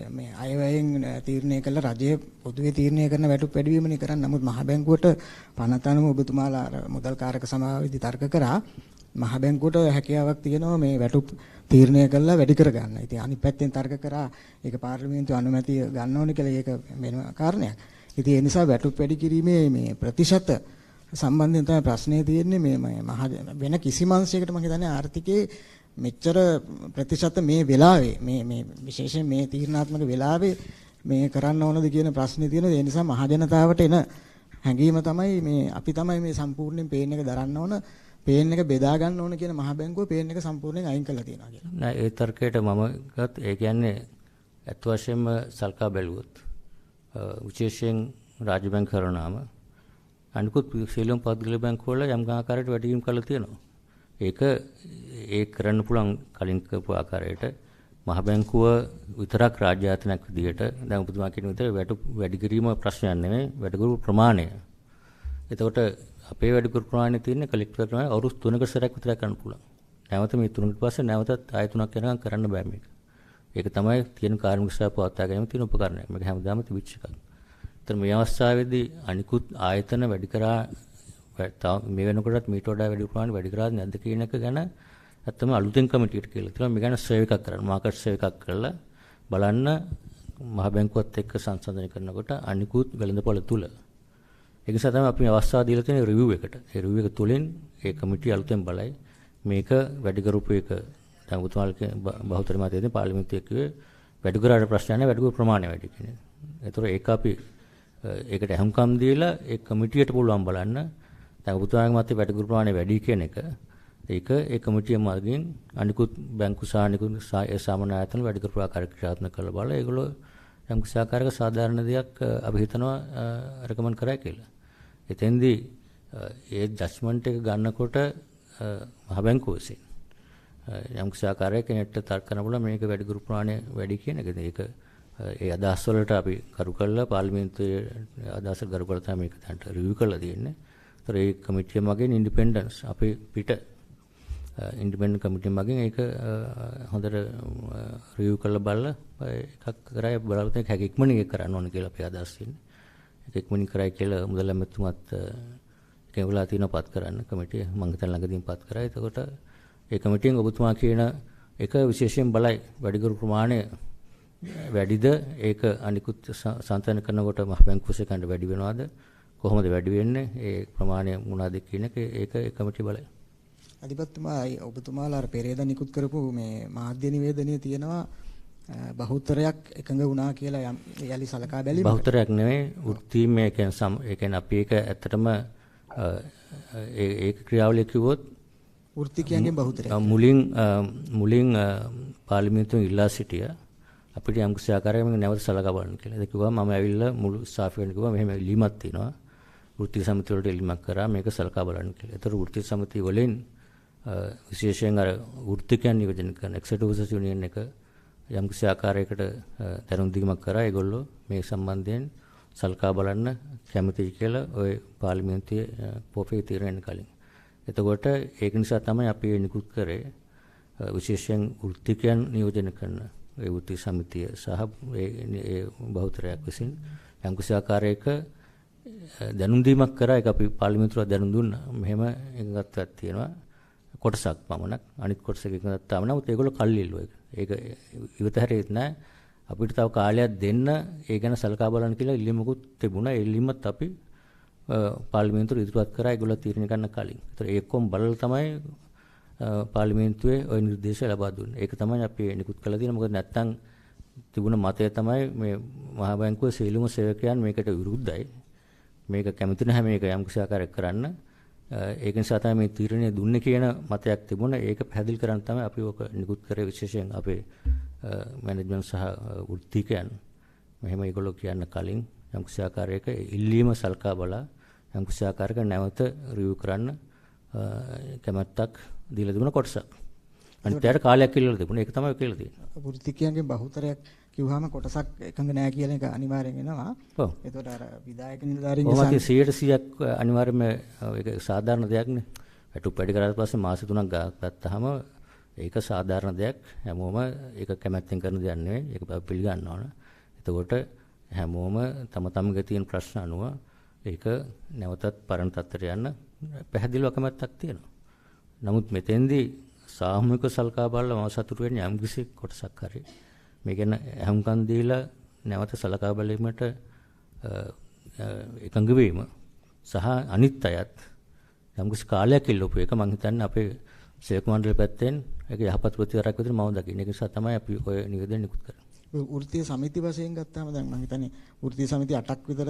මේ අයවැයෙන් තීරණය කළ රජය පොදුවේ තීරණය කරන වැටුප් වැඩිවීමනේ කරන්නේ. නමුත් මහ බැංකුවට පනත අනුව ඔබතුමාලා මුදල් කාරක සමාවේදී තර්ක කරා මහ බැංකුවට හැකියාවක් තියෙනවා මේ වැටුප් තීරණය කළා වැඩි කරගන්න. ඉතින් අනිත් පැත්තෙන් තර්ක කරා ඒක පාර්ලිමේන්තුවේ අනුමැතිය ගන්න ඕනේ කියලා ඒක වෙන කාරණයක්. ඉතින් ඒ නිසා වැටුප් වැඩි කිරීමේ මේ ප්‍රතිශත සම්බන්ධයෙන් තමයි ප්‍රශ්නේ තියෙන්නේ. මේ මහ වෙන කිසිම අංශයකට මම හිතන්නේ ආර්ථිකයේ මෙච්චර ප්‍රතිශත මේ වෙලාවේ මේ විශේෂයෙන් මේ තීරණාත්මක වෙලාවේ මේ කරන්න ඕනද කියන ප්‍රශ්නේ තියෙනවා. ඒ නිසා මහ ජනතාවට එන හැඟීම තමයි මේ අපි තමයි මේ සම්පූර්ණයෙන් පේන් එක දරන්න ඕන, පේන් එක බෙදා ගන්න ඕන කියන මහ බැංකුව පේන් එක සම්පූර්ණයෙන් අයින් කරලා තියෙනවා කියලා. නෑ ඒ තර්කයට මම ගත් ඒ කියන්නේ අත් වශයෙන්ම සල්කා බැලුවොත් විශේෂයෙන් රාජ්‍ය බැංකු කරනාම අනිකුත් ශ්‍රී පෞද්ගලික බැංකු වල යම් ආකාරයකට වැඩිවීම කරලා තියෙනවා. ඒක කරන්න පුළුවන් කලින් කරපු ආකාරයට මහ බැංකුව විතරක් රාජ්‍ය ආයතනයක් විදිහට දැන් ඔබතුමා කියන විදිහට වැටුප් වැඩි කිරීම ප්‍රශ්නයක් නෙමෙයි වැඩිකරු ප්‍රමාණය. එතකොට අපේ වැඩිකරු ප්‍රමාණය තියෙන්නේ කලෙක්ටර් ප්‍රමාණය අවුරුදු 3කට සැරයක් විතරක් කරන්න පුළුවන්. නැවත මේ 3කට පස්සේ නැවතත් ආය 3ක් වෙනකම් කරන්න බෑ මේක. ඒක තමයි තියෙන කාර්මික ශ්‍රාව පවත්වා ගැනීම තියෙන උපකරණයක්. මේක හැමදාම තිබිච්ච එකක්. ඒතර මේ අවස්ථාවේදී අනිකුත් ආයතන වැඩි කරා මේ වෙනකොටත් මීට වඩා වැඩි ප්‍රමාණයක් වැඩි කරාද නැද්ද කියන එක ගැන ඇත්තම අලුතෙන් කමිටියට කියලා තියෙනවා. මේ ගැන සර්වේයක් කරන්න, මාකට් සර්වේයක් කරලා බලන්න මහ බැංකුවත් එක්ක සංසන්දනය කරනකොට අනිකුත් වෙළඳපොළ තුල. ඒ නිසා තමයි අපි අවස්ථාව දීලා තියෙන රිවිව් එකට. ඒ රිවිව් එක තුලින් ඒ කමිටිය අලුතෙන් බලයි මේක වැඩි කරපු එක දැන් උතුමාලගේ බහුතර මතයේදී පාර්ලිමේන්තුවේ කිව්වේ වැඩි කරාට ප්‍රශ්නයක් නැහැ වැඩි කර ප්‍රමාණය වැඩි කියන එක. ඒතර ඒක අපි ඒකට අහුම්කම් දීලා ඒ කමිටියට පුළුවන් බලන්න දැන් උතුමාලගේ මතයේ වැඩි කර ප්‍රමාණය වැඩි කියන එක ඒක ඒ කමිටිය මාර්ගයෙන් අනිකුත් බැංකු සහ අනිකුත් සාමාන්‍ය ආයතන වැඩි කරපු ආකාරයක ක්‍රියාත්මක කරලා බලලා ඒගොල්ලෝ යම් කිසි ආකාරයක සාධාරණ දෙයක් අපි හිතනවා රෙකමන්ඩ් කරා කියලා. එතෙන්දී ඒ ජජ්මන්ට් එක ගන්නකොට මහ බැංකුව විසින් යම් කිසි ආකාරයක කෙනෙක්ට තර්ක කරන්න පුළුවන් මේක වැඩි කර ප්‍රමාණය වැඩි කියන එක. ඒක ඒ අදහස් වලට අපි කරු කළා පාර්ලිමේන්තුවේ අදහස් කරු කරලා තමයි මේක දැන්ට රිවිව් කරලා තියෙන්නේ. ඒතර ඒ කමිටිය මගින් ඉන්ඩිපෙන්ඩන්ස් අපේ පිට ඉන්ඩිපෙන්ඩන්ට් කමිටිය මගින් ඒක හොඳට රිවිව් කරලා බලලා එකක් කරයි බලාපොරොත්තු වෙන ඉක්මනින් ඒක කරන්න ඕන කියලා අපේ අදහස් තියෙන්නේ. ඒක ඉක්මනින් කරයි කියලා මුදල් ඇමතුමත් කෙනෙකුලා තියෙනවා පත් කරන්න කමිටිය මම හිතන ළඟදීම පත් කරා. එතකොට ඒ කමිටියෙන් ඔබතුමා කියන එක විශේෂයෙන් බලයි වැඩිකරු ප්‍රමාණය වැඩිද ඒක අනිකුත් සංතන කරනකොට මහ බැංකුවේ කණ්ඩ වැඩි වෙනවද කොහොමද වැඩි වෙන්නේ ඒ ප්‍රමාණය මොනවාද කියන එක ඒක ඒ කමිටිය බලයි. අධිපතිතුමා ඔබතුමාලා අර පෙරේද නිකුත් කරපු මේ මාධ්‍ය නිවේදනයේ තියෙනවා බහුතරයක් එකඟ වුණා කියලා යලි සලකා බැලීම. බහුතරයක් නෙවෙයි වෘත්තීය ඒ කියන්නේ අපි ඒක ඇත්තටම ඒක ක්‍රියාවලිය කිව්වොත් වෘත්තිකයන්ගෙන් බහුතරයක් මුලින් පාර්ලිමේන්තුවෙන් ඉල්ලා සිටියා අපිට යම් කිසි ආකාරයකින් නැවත සලකා බලන්න කියලා. ඒක කිව්වා මම ඇවිල්ලා මුළු ස්ටාෆ් එකෙන් කිව්වා මෙහෙම ඉල්ලීමක් තියෙනවා. වෘත්තීය සමිතිය වලට ඉල්ලීමක් කරා මේක සලකා බලන්න කියලා. ඒතර වෘත්තීය සමිතිය වලින් විශේෂයෙන් අර වෘත්තිකයන් නියෝජනය කරන එක්සිකියුටිව් යුනියන් එක යම් කිසි ආකාරයකට දැනුම් දීමක් කරා. ඒගොල්ලෝ මේ සම්බන්ධයෙන් සලකා බලන්න කැමතියි කියලා ওই පාර්ලිමේන්තුවේ පොපේ තීරණය කලින්. එතකොට ඒක නිසා තමයි අපි නිකුත් කරේ විශේෂයෙන් වෘත්තිකයන් නියෝජනය කරන ඒ වෘත්තීය සමිතිය සහ ඒ බහුතරයක් විසින් යම් කිසි ආකාරයක දැනුම් දීමක් කරා. ඒක අපි පාර්ලිමේන්තුවට දැනුම් දුන්නා. මෙහෙම එකගතක් තියෙනවා කොටසක් පමණක් අනිත් කොටසක එකක් තමයි. නමුත් ඒගොල්ලෝ කල්ලිල්ලුවා ඒක ඉවත හැරෙන්නේ නැහැ. අපිට තව කාලයක් දෙන්න ඒ ගැන සලකා බලන්න කියලා ඉල්ලීමකුත් තිබුණා. ඒ ඉල්ලීමත් අපි පාර්ලිමේන්තුවට ඉදිරිපත් කරා ඒගොල්ලෝ තීරණය ගන්න කලින්. ඒතර ඒකකොම් බලලා තමයි පාර්ලිමේන්තුවේ ওই නිර්දේශ ලබා දුන්නේ. ඒක තමයි අපි නිකුත් කළා තියෙන්නේ. මොකද නැත්තම් තිබුණ මතය තමයි මේ මහා බැංකුවේ සීලුම සේවකයන් මේකට විරුද්ධයි. මේක කැමති නැහැ මේක යම් කිසි ආකාරයක් කරන්න. ඒක නිසා තමයි මේ තීරණය දුන්නේ කියන මතයක් තිබුණා. ඒක පැහැදිලි කරන්න තමයි අපි ඔක නිකුත් කරේ විශේෂයෙන් අපේ මැනේජ්මන්ට් සහ වෘත්තිකයන් මෙහෙම ඒගොල්ලෝ කියන්න කලින් යම් කිසි ආකාරයක ඉල්ලීම සල්කා බලා යම් කිසි ආකාරයක නැවත රිවිව් කරන්න කැමැත්තක් දීලා තිබුණ කොටසක්. අනිත් ඒවාට කාලයක් ඉල්ලලා තිබුණා. ඒක තමයි කියලා තියෙන්නේ. වෘත්තිකයන්ගේ බහුතරයක් කිව්වහම කොටසක් එකඟ නැහැ කියන එක අනිවාර්යෙන් එනවා. ඔව්. ඒතකොට අර විධායක නිලධාරීන්ගේ 100% අනිවාර්යයෙන්ම ඒක සාධාරණ දෙයක්නේ. වැටුප් වැඩි කරාට පස්සේ මාස 3ක් ගත්තාම ඒක සාධාරණ දෙයක්. හැමෝම ඒක කැමැත්තෙන් කරන දෙයක් නෙවෙයි. ඒක පිළිගන්න ඕන. එතකොට හැමෝම තම තමන්ගේ තියෙන ප්‍රශ්න අනුව ඒක නැවතත් පරණ තත්ත්වයට යන්න පැහැදිලිව කැමැත්තක් තියෙනවා. නමුත් මෙතෙන්දී සාමූහික සල්කා බලලා මම සතුටු වෙන්නේ යම් කිසි කොටසක් හරි මේ ගැන අහුම්කම් දීලා නැවත සලකා බැලීමට එකඟ වීම සහ අනිත් අයත් යම් කිසි කාලයක් ඉල්ලපු එක මම හිතන්නේ අපේ සේවක මණ්ඩල පැත්තෙන් ඒක යහපත් ප්‍රතිචාරයක් විදිහට මම දකින්නේ. ඒක නිසා තමයි අපි ඔය නිවේදනය නිකුත් කරන්නේ. වෘත්තීය සමිති වශයෙන් ගත්තාම දැන් මම හිතන්නේ වෘත්තීය සමිති 8ක් විතර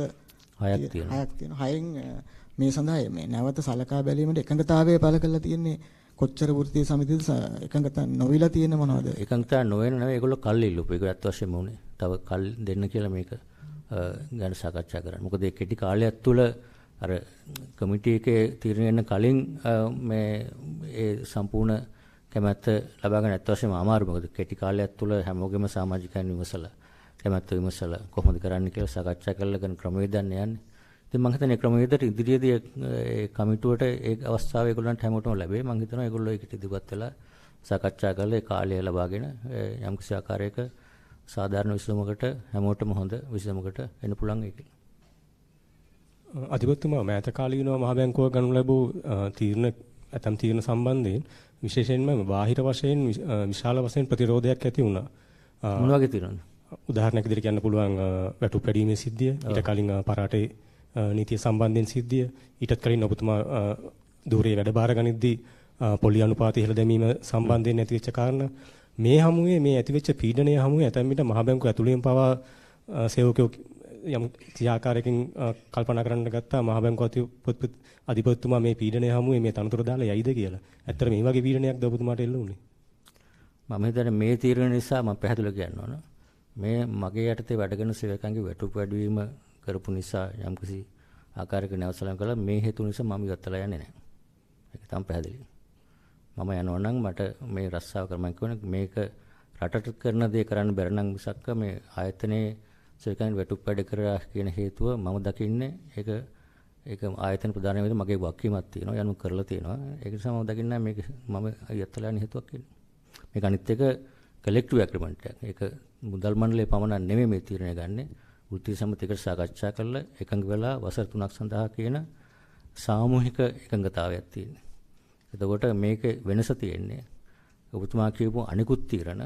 6ක් තියෙනවා. 6න් මේ සඳහා මේ නැවත සලකා බැලීමට එකඟතාවය පළ කරලා තියෙන්නේ කොච්චර වෘත්තීය සමිතිද එකඟතා නොවිලා තියෙන මොනවද? එකඟතා නොවන නෙවෙයි ඒගොල්ලෝ කල් ඉල්ලුපු. ඒක ඇත්ත වශයෙන්ම උනේ. තව කල් දෙන්න කියලා මේක ගැන සාකච්ඡා කරන්න. මොකද ඒ කෙටි කාලයක් තුළ අර කමිටි එකේ තීරණය වෙන කලින් මේ ඒ සම්පූර්ණ කැමැත්ත ලබා ගන්න ඇත්ත වශයෙන්ම අමාරුයි. මොකද කෙටි කාලයක් තුළ හැමෝගෙම සමාජිකයන් විමසලා කැමැත්ත විමසලා කොහොමද කරන්න කියලා සාකච්ඡා කරලා ගන්න ක්‍රමවේදයක් යන්නේ. ඉතින් මම හිතන්නේ ක්‍රමවේදයට ඉදිරියේදී ඒ කමිටුවට ඒ අවස්ථාව ඒගොල්ලන්ට හැමෝටම ලැබෙයි. මම හිතනවා ඒගොල්ලෝ ඒකට ඉදිරිපත් වෙලා සාකච්ඡා කරලා ඒ කාලය ලබාගෙන යම් කිසි ආකාරයක සාධාරණ විසඳුමකට හැමෝටම හොඳ විසඳුමකට එන්න පුළුවන් ඒක. අධිපතිතුමා මෑත කාලීනව මහ බැංකුව ගනු ලැබූ ඇතම් තීරණ සම්බන්ධයෙන් විශේෂයෙන්ම බාහිර වශයෙන් විශාල වශයෙන් ප්‍රතිරෝධයක් ඇති වුණා. මොන වගේ තීරණද? උදාහරණයක් විදිහට කියන්න පුළුවන් වැටුප් වැඩිීමේ සිද්ධිය, ඊට කලින් පරාටේ නීතිය සම්බන්ධයෙන් සිද්ධිය, ඊටත් කලින් ඔබතුමා ධූරයේ වැඩ බාර ගනිද්දී පොලි අනුපාතය ඉහළ දැමීම සම්බන්ධයෙන් ඇතිවෙච්ච කාරණා මේ හමුවේ මේ ඇතිවෙච්ච පීඩනය හමුවේ ඇතැම් විට මහ බැංකුව ඇතුළෙන් පවා සේවකයෝ යම් ආකාරයකින් කල්පනා කරන්න ගත්තා මහ බැංකුව අධිපතිතුමා මේ පීඩනය හමුවේ මේ තනතුර දාලා යයිද කියලා. ඇත්තට මේ වගේ පීඩනයක්ද ඔබතුමාට එල්ල වුණේ? මම හිතන්නේ මේ තීරණ නිසා මම පැහැදිලිව කියන්න ඕන. මේ මගේ යටතේ වැඩගෙන සේවකයන්ගේ වැටුප් වැඩිවීම කරපු නිසා යම්කිසි ආකාරයක නැවසලම් කළා මේ හේතු නිසා මම ඉවත්ලා යන්නේ නැහැ. ඒක තමයි පැහැදිලි. මම යනවා නම් මට මේ රස්සාව කරමන් කියන මේක රටට කරන දේ කරන්න බැර නම් මිසක් මේ ආයතනයේ සේකන් වැටුප් වැඩ කරා කියන හේතුව මම දකින්නේ ඒක ආයතන ප්‍රධාන වේද මගේ වක්කීමක් තියෙනවා යනු කරලා තියෙනවා ඒක නිසා මම දකින්නේ මේක මම යත්තලා යන හේතුවක් කියලා. මේක අනිත් එක කලෙක්ටිව් ඇග්‍රීමන්ට් එකක්. ඒක මුදල් මණ්ඩලයේ පමණක් නෙමෙයි මේ තීරණය ගන්නෙ. වෘත්තීය සමිතියකට සාකච්ඡා කරලා එකඟ වෙලා වසර 3ක් සඳහා කියන සාමූහික එකඟතාවයක් තියෙනවා. එතකොට මේක වෙනස තියෙන්නේ ඔබතුමා කියපු අනිකුත් තීරණ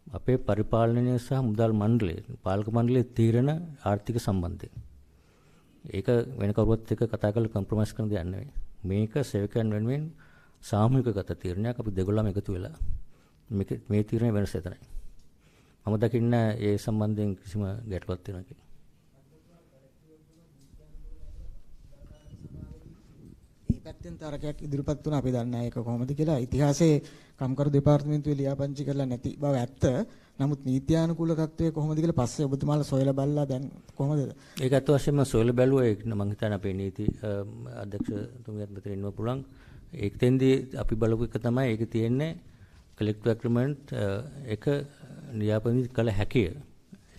අපේ පරිපාලනය සහ මුදල් මණ්ඩලයේ පාලක මණ්ඩලයේ තීරණ ආර්ථික සම්බන්ධයෙන්. ඒක වෙන කවුරුත් එක්ක කතා කරලා කොම්ප්‍රොමයිස් කරන දෙයක් නෙවෙයි. මේක සේවකයන් වෙනුවෙන් සාමූහිකගත තීරණයක් අපි දෙගොල්ලම එකතු වෙලා මේ තීරණය වෙනස එතනයි. මම දකින්නේ ඒ සම්බන්ධයෙන් කිසිම ගැටලුවක් තියෙනවා කියලා. මේ පැත්තෙන් තරකයක් ඉදිරිපත් වුණා අපි දන්නේ නැහැ ඒක කොහොමද කියලා. ඉතිහාසයේ කම්කරු දෙපාර්තමේන්තුවේ ලියාපදිංචි කරලා නැති බව ඇත්ත. නමුත් නීත්‍යානුකූලකත්වයේ කොහොමද කියලා පස්සේ ඔබතුමාලා සොයලා බලලා දැන් කොහොමද? ඒක අත් වශයෙන්ම සොයලා බැලුවා. ඒක මම හිතන්නේ අපේ නීති අධ්‍යක්ෂතුමියත් මෙතන ඉන්න පුළුවන්. ඒකෙන්දී අපි බලපු එක තමයි ඒක තියෙන්නේ කලෙක්ටිව් ඇග්‍රීමන්ට් එක ලියාපදිංචි කළ හැකිය.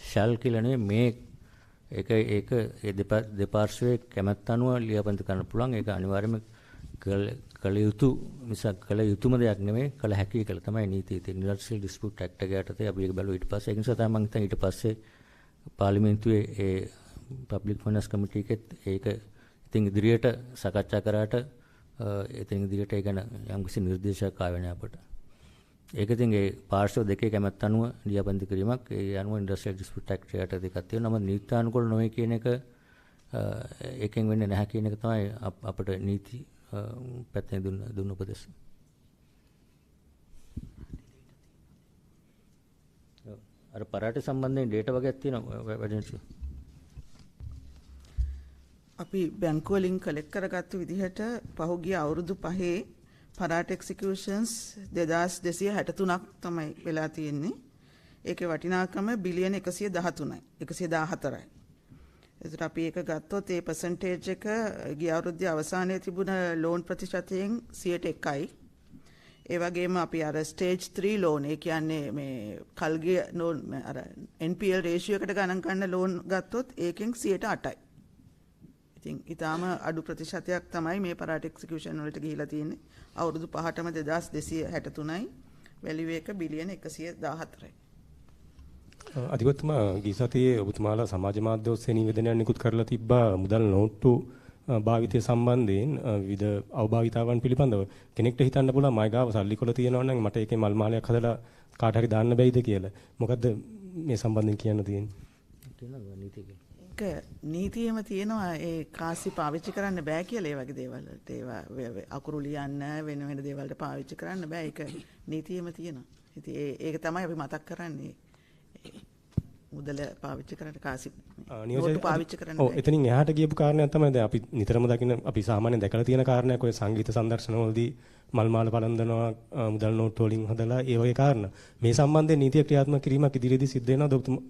ෂැල් කියලා නෙමෙයි මේ ඒක ඒ දෙපාර්ශ්වයේ කැමැත්ත අනුව ලියාපදිංචි කරන්න පුළුවන්. ඒක අනිවාර්යයෙන්ම කළ යුතු මිසක් කළ යුතුම දෙයක් නෙමෙයි කළ හැකිය කියලා තමයි නීතියේ තියෙන ඉන්ඩස්ට්‍රියල් ඩිස්පියුට් ඇක්ට් එක යටතේ අපි ඒක බැලුවා. ඊට පස්සේ ඒක නිසා තමයි මම හිතන්නේ ඊට පස්සේ පාර්ලිමේන්තුවේ ඒ පබ්ලික් ෆයිනෑන්ස් කමිටි එකෙත් ඒක ඉතින් ඉදිරියට සාකච්ඡා කරාට ඉතින් ඉදිරියට ඒ ගැන යම්කිසි නිර්දේශයක් ආවෙ නැහැ අපට. ඒක ඉතින් ඒ පාර්ශ්ව දෙකේ කැමැත්ත අනුව ලියාපදිංචි කිරීමක් ඒ අනුව ඉන්ඩස්ට්‍රියල් ඩිස්පියුට් ඇක්ට් එකට දෙකක් තියෙනවා. නමුත් නීත්‍යානුකූල නොවේ කියන එක ඒකෙන් වෙන්නේ නැහැ කියන එක තමයි අපිට නීති පැත්තෙන් දුන්න උපදෙස්. අර පරාට සම්බන්ධයෙන් ඩේටා වගේක් තියෙනවා වැඩිචු. අපි බැංකුව වලින් කලෙක්ට් කරගත්තු විදිහට පහුගිය අවුරුදු 5 පරාට එක්සිකියුෂන්ස් 2263ක් තමයි වෙලා තියෙන්නේ. ඒකේ වටිනාකම බිලියන 113යි 114යි. එතකොට අපි ඒක ගත්තොත් ඒ පර්සන්ටේජ් එක ගිය අවුරුද්දේ අවසානයේ තිබුණ ලෝන් ප්‍රතිශතයෙන් 101යි. ඒ වගේම අපි අර ස්ටේජ් 3 ලෝන් ඒ කියන්නේ මේ කල්ගිය ලෝන් අර NPL රේෂියෝ එකට ගණන් ගන්න ලෝන් ගත්තොත් ඒකෙන් 108යි. ඉතින් ඊටාම අඩු ප්‍රතිශතයක් තමයි මේ පරාට එක්සිකියුෂන් වලට ගිහිලා තියෙන්නේ. අවුරුදු 5ටම 2263යි. වැලියු එක බිලියන 114යි. අධිපතිතුමා ගිය සතියේ ඔබතුමාලා සමාජ මාධ්‍ය ඔස්සේ නිවේදනයක් නිකුත් කරලා තිබ්බා මුදල් නෝට්ටු භාවිතය සම්බන්ධයෙන් විවිධ අවභාවිතාවන් පිළිබඳව. කෙනෙක්ට හිතන්න පුළුවන් මයි ගාව සල්ලි කොල තියෙනවා නම් මට ඒකේ මල් මාලයක් හදලා කාට හරි දාන්න බැයිද කියලා. මොකද්ද මේ සම්බන්ධයෙන් කියන්න තියෙන්නේ? තියෙනවා නීතිය කියලා. ඒක නීතියෙම තියෙනවා ඒ කාසි පාවිච්චි කරන්න බෑ කියලා ඒ වගේ දේවල් වලට. ඒවා අකුරු ලියන්න වෙන වෙන දේවල් වලට පාවිච්චි කරන්න බෑ. ඒක නීතියෙම තියෙනවා. ඉතින් ඒක තමයි අපි මතක් කරන්නේ. මුදල පාවිච්චි කරන්න කාසි නෝට්ටු පාවිච්චි කරන්න. ඔව් එතනින් එහාට ගියපු කාරණයක් තමයි දැන් අපි නිතරම දකින අපි සාමාන්‍යයෙන් දැකලා තියෙන කාරණයක් ඔය සංගීත සංදර්ශනවලදී මල් මාල පලඳනවා මුදල් නෝට්ටු වලින් හදලා ඒ වගේ කාරණා. මේ සම්බන්ධයෙන් නීතිය ක්‍රියාත්මක කිරීමක් ඉදිරියේදී සිද්ධ වෙනවද ඔබතුමා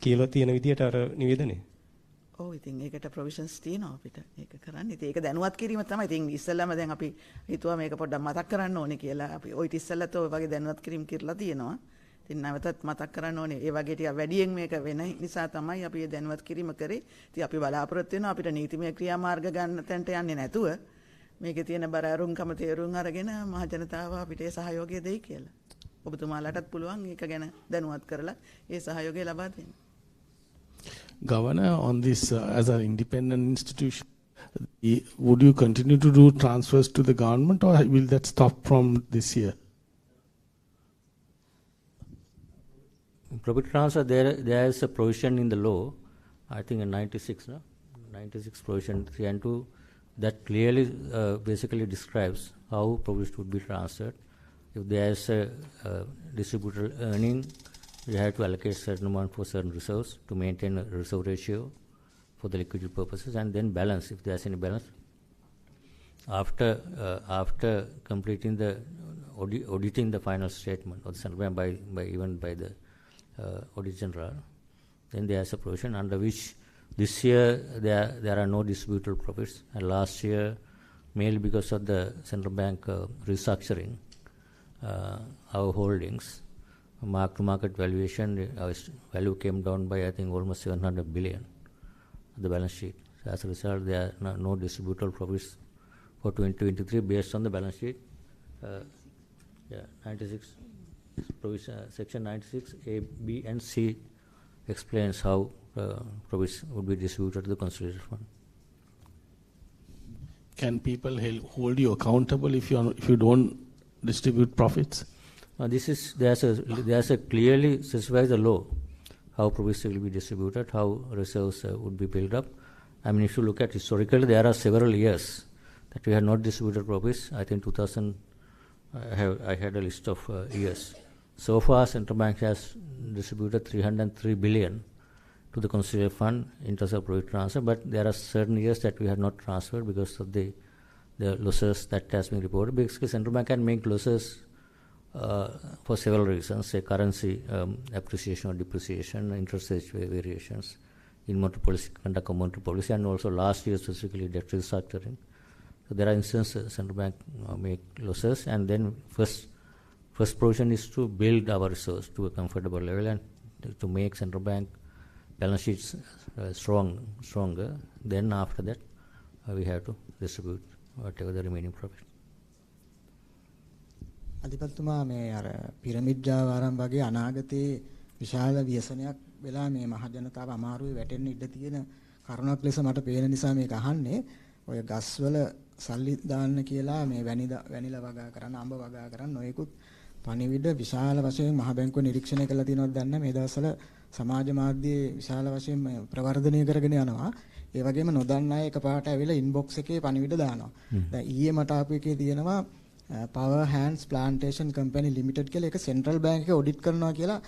කියලා තියෙන විදියට අර නිවේදනේ? ඔව් ඉතින් ඒකට ප්‍රොවිෂන්ස් තියෙනවා අපිට. ඒක කරන්න. ඉතින් ඒක දැනුවත් කිරීම තමයි. ඉතින් ඉස්සෙල්ලාම දැන් අපි හිතුවා මේක පොඩ්ඩක් මතක් කරන්න ඕනේ කියලා. අපි ඔය ඉස්සෙල්ලත් ඔය වගේ දැනුවත් කිරීම කරලා තියෙනවා. ඉතින් නැවතත් මතක් කරන්න ඕනේ. ඒ වගේ ටික වැඩියෙන් මේක වෙන නිසා තමයි අපි මේ දැනුවත් කිරීම කරේ. ඉතින් අපි බලාපොරොත්තු වෙනවා අපිට නීතිමය ක්‍රියාමාර්ග ගන්න තැනට යන්නේ නැතුව මේකේ තියෙන බර අරුම්කම තේරුම් අරගෙන මහ ජනතාව අපිට ඒ සහයෝගය දෙයි කියලා. ඔබතුමාලටත් පුළුවන් ඒක ගැන දැනුවත් කරලා ඒ සහයෝගය ලබා දෙන්න. Governor, on this as an independent institution, would you continue to do transfers to the government or will that stop from this year? Profit transfer, there is a provision in the law, I think in 96, no? 96 provision 3 and 2, that clearly basically describes how profits would be transferred. If there is a distributor earning, you have to allocate certain amount for certain reserves to maintain a reserve ratio for the liquidity purposes, and then balance if there is any balance. After completing the auditing the final statement of the central bank by the Auditor General, then there is a provision under which this year there are no distributable profits, and last year, mainly because of the central bank restructuring our holdings, mark-to-market valuation, value came down by I think almost 700 billion at the balance sheet. So as a result, there are no distributable profits for 2023 based on the balance sheet. 96 section 96 A, B, and C explains how profits would be distributed to the consolidated fund. Can people hold you accountable if you don't distribute profits? There's a clearly specifies the law how profits will be distributed, how reserves would be built up. I mean, if you look at historically, there are several years that we had not distributed profits. I think 2000. I had a list of years. So far, Central Bank has distributed 303 billion to the consolidated fund in terms of profit transfer, but there are certain years that we have not transferred because of the losses that has been reported. Because Central Bank can make losses for several reasons, say currency appreciation or depreciation, interest rate variations, in monetary policy, conduct of monetary policy, and also last year specifically debt restructuring. So there are instances Central Bank make losses, and then first provision is to build our reserves to a comfortable level and to make Central Bank balance sheets stronger. Then after that, we have to distribute whatever the remaining profit. අධිපතිතුමා මේ අර pyramid ජාවාරම් වගේ අනාගතයේ විශාල ව්‍යසනයක් වෙලා මේ මහ ජනතාව අමාරුවේ වැටෙන්න ඉඩ තියෙන කරුණක් ලෙස මට පේන නිසා මේක අහන්නේ. ඔය ගස්වල සල්ලි දාන්න කියලා මේ වැනිලා වගා කරන අඹ වගා කරන නොයෙකුත් පණිවිඩ විශාල වශයෙන් මහ බැංකුව නිරීක්ෂණය කළා තියෙනවද දන්නේ මේ දවස්වල සමාජ මාධ්‍යයේ විශාල වශයෙන් ප්‍රවර්ධනය කරගෙන යනවා. ඒ වගේම නොදන්න අය එකපාරට ඇවිල්ලා ඉන්බොක්ස් එකේ පණිවිඩ දානවා. දැන් ඊයේ මට ආපු එකේ තියෙනවා Power Hands Plantation Company Limited කියලා එක සෙන්ට්‍රල් බැංක් එක ඔඩිට් කරනවා කියලා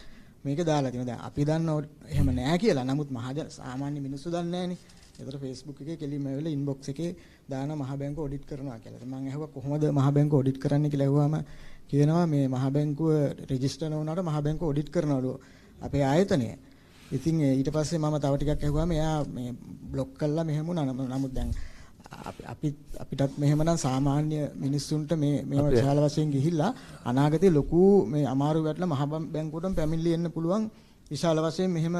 මේක දාලා තියෙනවා. දැන් අපි දන්නව එහෙම නෑ කියලා. නමුත් සාමාන්‍ය මිනිස්සු දන්නේ නෑනේ. ඒතර Facebook එකේ කෙලින්ම ඇවිල්ලා ඉන්බොක්ස් එකේ දාන මහ බැංකුව ඔඩිට් කරනවා කියලා. මම අහුවා කොහොමද මහ බැංකුව ඔඩිට් කරන්නේ කියලා අහුවාම කියනවා මේ මහ බැංකුව රෙජිස්ටර් නොවුනාට මහ බැංකුව ඔඩිට් කරනවලු අපේ ආයතනය. ඉතින් ඊට පස්සේ මම තව ටිකක් අහුවාම එයා මේ බ්ලොක් කළා මෙහෙම වුණා. නමුත් දැන් අපිටත් මෙහෙමනම් සාමාන්‍ය මිනිස්සුන්ට මේ විශාල වශයෙන් ගිහිල්ලා අනාගතේ ලොකු මේ අමාරු වැටලා මහ බැංකුවටම පැමිණිලි එන්න පුළුවන් විශාල වශයෙන් මෙහෙම.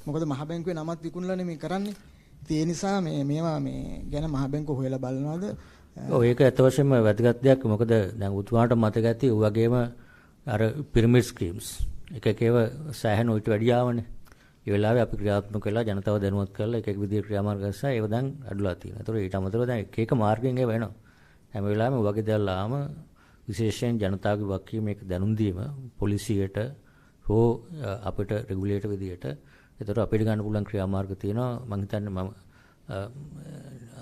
මොකද මහ බැංකුවේ නමත් විකුණලානේ මේ කරන්නේ. ඒ නිසා මේවා මේ ගැන මහ බැංකුව හොයලා බලනවාද? ඔව් ඒක ඇත්ත වශයෙන්ම වැදගත් දෙයක්. මොකද දැන් උතුමාට මතක ඇති ඒ වගේම අර පිරමිඩ් ස්කීම්ස් එක ඒව සෑහෙන උඩට වැඩි ආවනේ. ඒ වෙලාවේ අපි ක්‍රියාත්මක වෙලා ජනතාව දැනුවත් කරලා එක විදිහට ක්‍රියාමාර්ග ගස්සා ඒව දැන් අඩුලා තියෙනවා. ඒතකොට ඊට අමතරව දැන් එක මාර්ගයෙන් ඒව වෙනවා. හැම වෙලාවෙම වගේ දේවල් ආවම විශේෂයෙන් ජනතාවගේ වක්කීම මේක දැනුම් දීම පොලිසියට හෝ අපිට රෙගුලේටර් විදියට ඒතකොට අපිට ගන්න පුළුවන් ක්‍රියාමාර්ග තියෙනවා. මම හිතන්නේ මම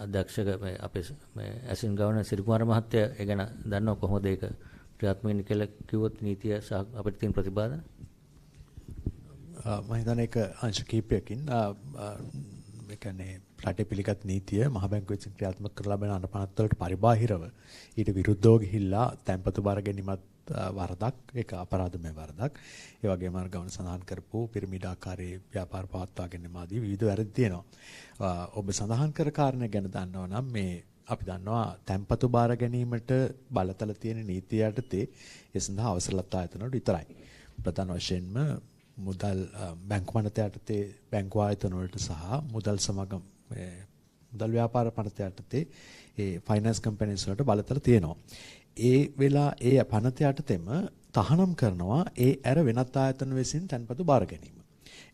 අධ්‍යක්ෂක අපේ ඇසින් ගවර්නර් සිරිකුමාර මහත්තයා ඒ ගැන දන්නව කොහොමද ඒක ක්‍රියාත්මක වෙන්නේ කියලා කිව්වොත් නීතිය සහ අපිට තියෙන ප්‍රතිපාදන මම හිතන්නේ ඒක අංශ කිහිපයකින් ඒ කියන්නේ රටේ පිළිගත් නීතිය මහ බැංකුව විසින් ක්‍රියාත්මක කරලා ලබන අනපනත් වලට පරිබාහිරව ඊට විරුද්ධව ගිහිල්ලා තැන්පතු බාර ගැනීමත් වරදක්, ඒක අපරාධමය වරදක්. ඒ වගේම අර ගවන සඳහන් කරපු පිරමිඩ ආකාරයේ ව්‍යාපාර පවත්වා ගැනීම ආදී විවිධ වැරදි තියෙනවා. ඔබ සඳහන් කර කාරණේ ගැන දන්නවා නම් මේ අපි දන්නවා තැන්පතු බාර ගැනීමට බලතල තියෙන නීතිය යටතේ ඒ සඳහා අවසර ලබා ආයතන වල විතරයි. ප්‍රධාන වශයෙන්ම මුදල් බැංකු පනත යටතේ බැංකු ආයතන වලට සහ මුදල් සමගම මුදල් ව්‍යාපාර පනත යටතේ ඒ ෆයිනෑන්ස් කම්පැනිස් වලට බලතල තියෙනවා. ඒ වෙලා ඒ පනත යටතේම තහනම් කරනවා ඒ ඇර වෙනත් ආයතන විසින් තැන්පතු බාර ගැනීම.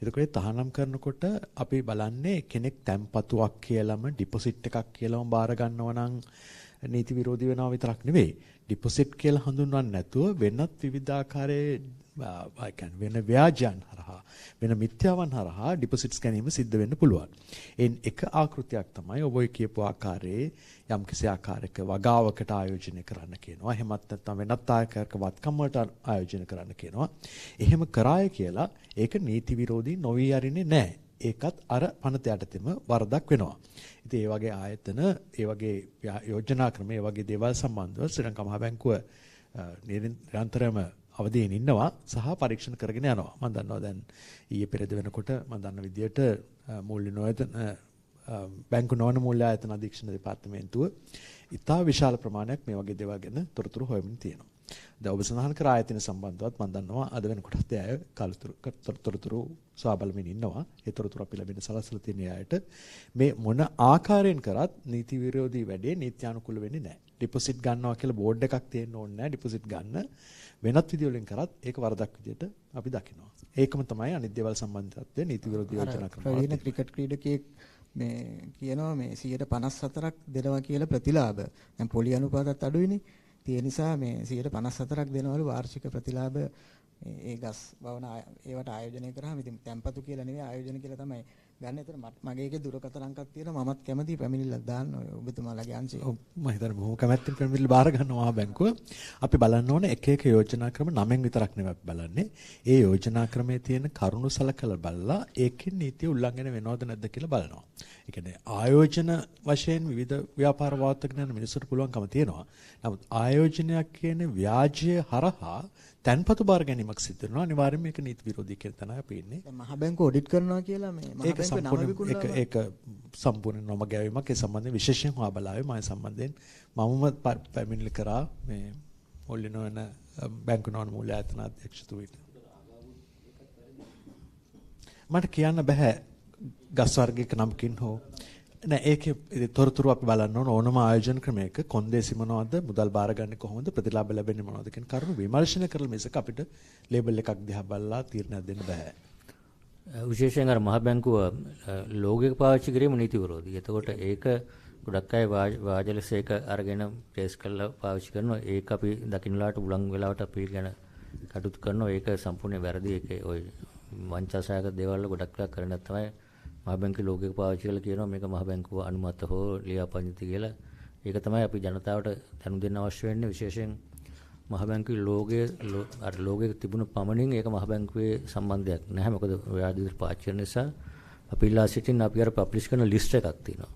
එතකොට තහනම් කරනකොට අපි බලන්නේ කෙනෙක් තැන්පතුවක් කියලාම ඩිපොසිට් එකක් කියලාම බාර ගන්නවා නම් නීති විරෝධී වෙනවා විතරක් නෙවෙයි. ඩිපොසිට් කියලා හඳුන්වන්නේ නැතුව වෙනත් විවිධාකාරයේ වෙන ව්‍යාජයන් හරහා වෙන මිත්‍යාවන් හරහා ඩිපොසිට්ස් ගැනීම සිද්ධ වෙන්න පුළුවන්. එන් එක ආකෘතියක් තමයි ඔබ කියපු ආකාරයේ යම්කිසි ආකාරයක වගාවකට ආයෝජනය කරන්න කියනවා. එහෙමත් නැත්නම් වෙනත් ආකාරයක වත්කම් වලට ආයෝජනය කරන්න කියනවා. එහෙම කරාය කියලා ඒක නීති විරෝධී නොවී යරින්නේ නැහැ. ඒකත් අර පනත යටතේම වරදක් වෙනවා. ඉතින් ඒ වගේ ආයතන, ඒ වගේ යෝජනා ක්‍රම, ඒ වගේ දේවල් සම්බන්ධව ශ්‍රී ලංකා මහ බැංකුව නිරන්තරම අවදීන් ඉන්නවා සහ පරීක්ෂණ කරගෙන යනවා. මම දන්නවා දැන් ඊයේ පෙරේද වෙනකොට මම දන්න විදියට මූල්‍ය නොයතන බැංකු නොවන මූල්‍ය ආයතන අධීක්ෂණ දෙපාර්තමේන්තුව ඉතා විශාල ප්‍රමාණයක් මේ වගේ දේවල් ගැන තොරතුරු හොයමින් තියෙනවා. දැන් ඔබ සඳහන් කර ආයතන සම්බන්ධවත් මම දන්නවා අද වෙනකොටත් ඒ අය තොරතුරු සොයාබලමින් ඉන්නවා. ඒ තොරතුරු අපි ලැබෙන සලසලා තියෙන අයට මේ මොන ආකාරයෙන් කරත් නීති විරෝධී වැඩේ නීත්‍යානුකූල වෙන්නේ නැහැ. ඩිපොසිට් ගන්නවා කියලා බෝඩ් එකක් තියෙන්න ඕනේ නැහැ. ඩිපොසිට් ගන්න වෙනත් විදි වලින් කරත් ඒක වරදක් විදියට අපි දකිනවා. ඒකම තමයි අනිත් දේවල් සම්බන්ධත්වයේ නීති විරෝධී යෝජනා ක්‍රම. ප්‍රවීණ ක්‍රිකට් ක්‍රීඩකයෙක් මේ කියනවා මේ 154ක් දෙනවා කියලා ප්‍රතිලාභ. දැන් පොලි අනුපාතත් අඩුයිනේ. ඒ නිසා මේ 154ක් දෙනවලු වාර්ෂික ප්‍රතිලාභ ඒ ගස් භවන ඒවට ආයෝජනය කරාම ඉතින් තැම්පතු කියලා නෙවෙයි ආයෝජන කියලා තමයි ගන්න. ඒතර මගේ එකේ දුරකථන අංකක් තියෙනවා. මමත් කැමතියි පැමිණිල්ලක් දාන්න ඔබතුමාලගේ අංශේ. ඔව් මම හිතන්නේ බොහොම කැමැත්තෙන් පැමිණිල්ල බාර ගන්නවා බැංකුව. අපි බලන්න ඕනේ එක එක යෝජනා ක්‍රම 9න් විතරක් නෙවෙයි අපි බලන්නේ. ඒ යෝජනා ක්‍රමයේ තියෙන කරුණු සලකලා බලලා ඒකෙන් නීතිය උල්ලංඝනය වෙනවද නැද්ද කියලා බලනවා. ඒ කියන්නේ ආයෝජන වශයෙන් විවිධ ව්‍යාපාර වාර්තක යන මිනිස්සුන්ට පුළුවන්කම තියෙනවා. නමුත් ආයෝජනයක් කියන්නේ ව්‍යාජය හරහා තැන්පතු බාර ගැනීමක් සිදු වෙනවා. අනිවාර්යයෙන්ම මේක නීති විරෝධී කියලා තමයි අපි ඉන්නේ. දැන් මහ බැංකුව ඔඩිට් කරනවා කියලා මේ මහ බැංකුවේ නම විකුණනවා. ඒක සම්පූර්ණ නම ගැවීමක්. ඒ සම්බන්ධයෙන් විශේෂයෙන් හොයා බලාවේ මම සම්බන්ධයෙන් මමම පැමිණිලි කරා මේ ඔල්ලිනවන බැංකු නෝන මූල්‍ය ආයතන අධ්‍යක්ෂතුමීට. මට කියන්න බෑ ගස් වර්ගයක නමකින් හෝ නෑ ඒකේ තොරතුරු අපි බලන්න ඕනම ආයෝජන ක්‍රමයක කොන්දේසි මොනවද මුදල් බාරගන්නේ කොහොමද ප්‍රතිලාභ ලැබෙන්නේ මොනවද කියන කරුණු විමර්ශනය කරලා මිසක අපිට ලේබල් එකක් දිහා බලලා තීරණයක් දෙන්න බෑ. විශේෂයෙන් අර මහ බැංකුව ලෝගෝ පාවිච්චි කිරීම නීති විරෝධී. එතකොට ඒක ගොඩක් අය වාජලස ඒක අරගෙන ටෙස් කරලා පාවිච්චි කරනවා. ඒක අපි දකින්නලාට උලං වෙලාවට අපි ගැන කටයුතු කරනවා. ඒක සම්පූර්ණ වැරදි. ඒක ওই වංචාසහගත දේවල් ගොඩක් වෙලා කරන තමයි මහ බැංකුවේ ලෝගෝ පාවිච්චි කරලා කියනවා මේක මහ බැංකුව අනුමත හෝ ලියාපදිංචි කියලා. ඒක තමයි අපි ජනතාවට දැනුම් දෙන්න අවශ්‍ය වෙන්නේ. විශේෂයෙන් මහ බැංකුවේ ලෝගෝ තිබුණ පමණින් ඒක මහ බැංකුවේ සම්බන්ධයක් නැහැ. මොකද ව්‍යාජ පාවිච්චි කරන නිසා අපි ඉල්ලා සිටින අපි අර පබ්ලිෂ් කරන ලිස්ට් එකක් තියෙනවා.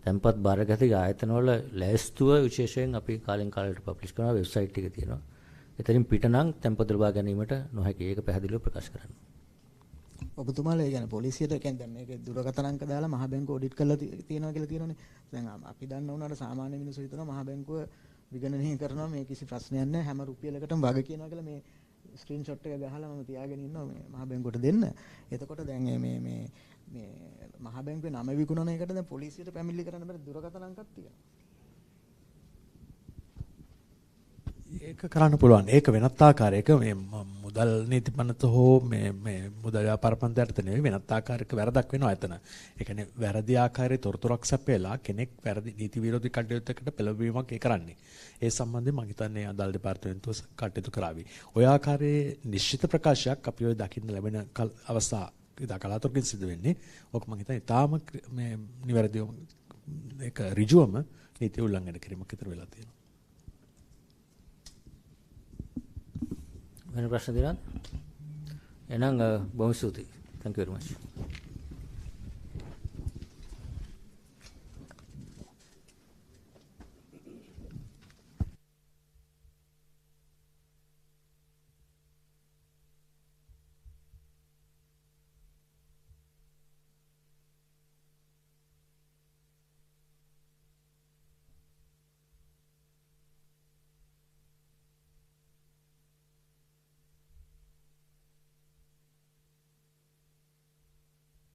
තැන්පත් බාරගත ආයතනවල ලෑස්තුව විශේෂයෙන් අපි කාලෙන් කාලයට පබ්ලිෂ් කරන වෙබ්සයිට් එකේ තියෙනවා. එතනින් පිට නම් තැන්පත් ලබා ගැනීමට නොහැකි. ඒක පැහැදිලිව ප්‍රකාශ කරනවා. ඔබතුමාලා කියන්නේ පොලිසියට කියන්නේ දැන් මේක දුරකථන අංක දාලා මහ බැංකුව ඔඩිට් කරලා තියෙනවා කියලා තියෙනවනේ. දැන් අපි දන්න උනාට සාමාන්‍ය මිනිස්සු හිතනවා මහ බැංකුව විගණනය කරනවා මේ කිසි ප්‍රශ්නයක් නැහැ හැම රුපියලකටම වග කියනවා කියලා මේ ස්ක්‍රීන්ෂොට් එක ගහලා මම තියාගෙන ඉන්නවා මේ මහ බැංකුවට දෙන්න. එතකොට දැන් මේ මහ බැංකුවේ නම විකුණන එකට දැන් පොලිසියට පැමිණිලි කරන්න බැරි දුරකථන අංකක් තියෙනවා. ඒක කරන්න පුළුවන්. ඒක වෙනත් ආකාරයක මේ මුදල් නීති පනත හෝ මේ මුදල් ව්‍යාපාර පන්තියට නෙවෙයි වෙනත් ආකාරයක වැරදක් වෙනවා එතන. ඒ කියන්නේ වැරදි ආකාරයේ තොරතුරක් සැපයලා කෙනෙක් වැරදි නීති විරෝධී කටයුත්තකට පෙළඹවීමක් ඒ කරන්නේ. ඒ සම්බන්ධයෙන් මම හිතන්නේ අදාළ දෙපාර්තමේන්තුව කටයුතු කරાવી. ඔය ආකාරයේ නිශ්චිත ප්‍රකාශයක් අපි ඔය දකින්න ලැබෙන අවස්ථා කලාතුරකින් සිදු වෙන්නේ. ඕක මම හිතන්නේ තාම මේ නිවැරදිව ඒක ඍජුවම නීති උල්ලංඝනය කිරීමක් විතර වෙලා තියෙනවා. වෙන ප්‍රශ්න දෙනවද? එහෙනම් බොහොම ස්තුතියි. Thank you very much.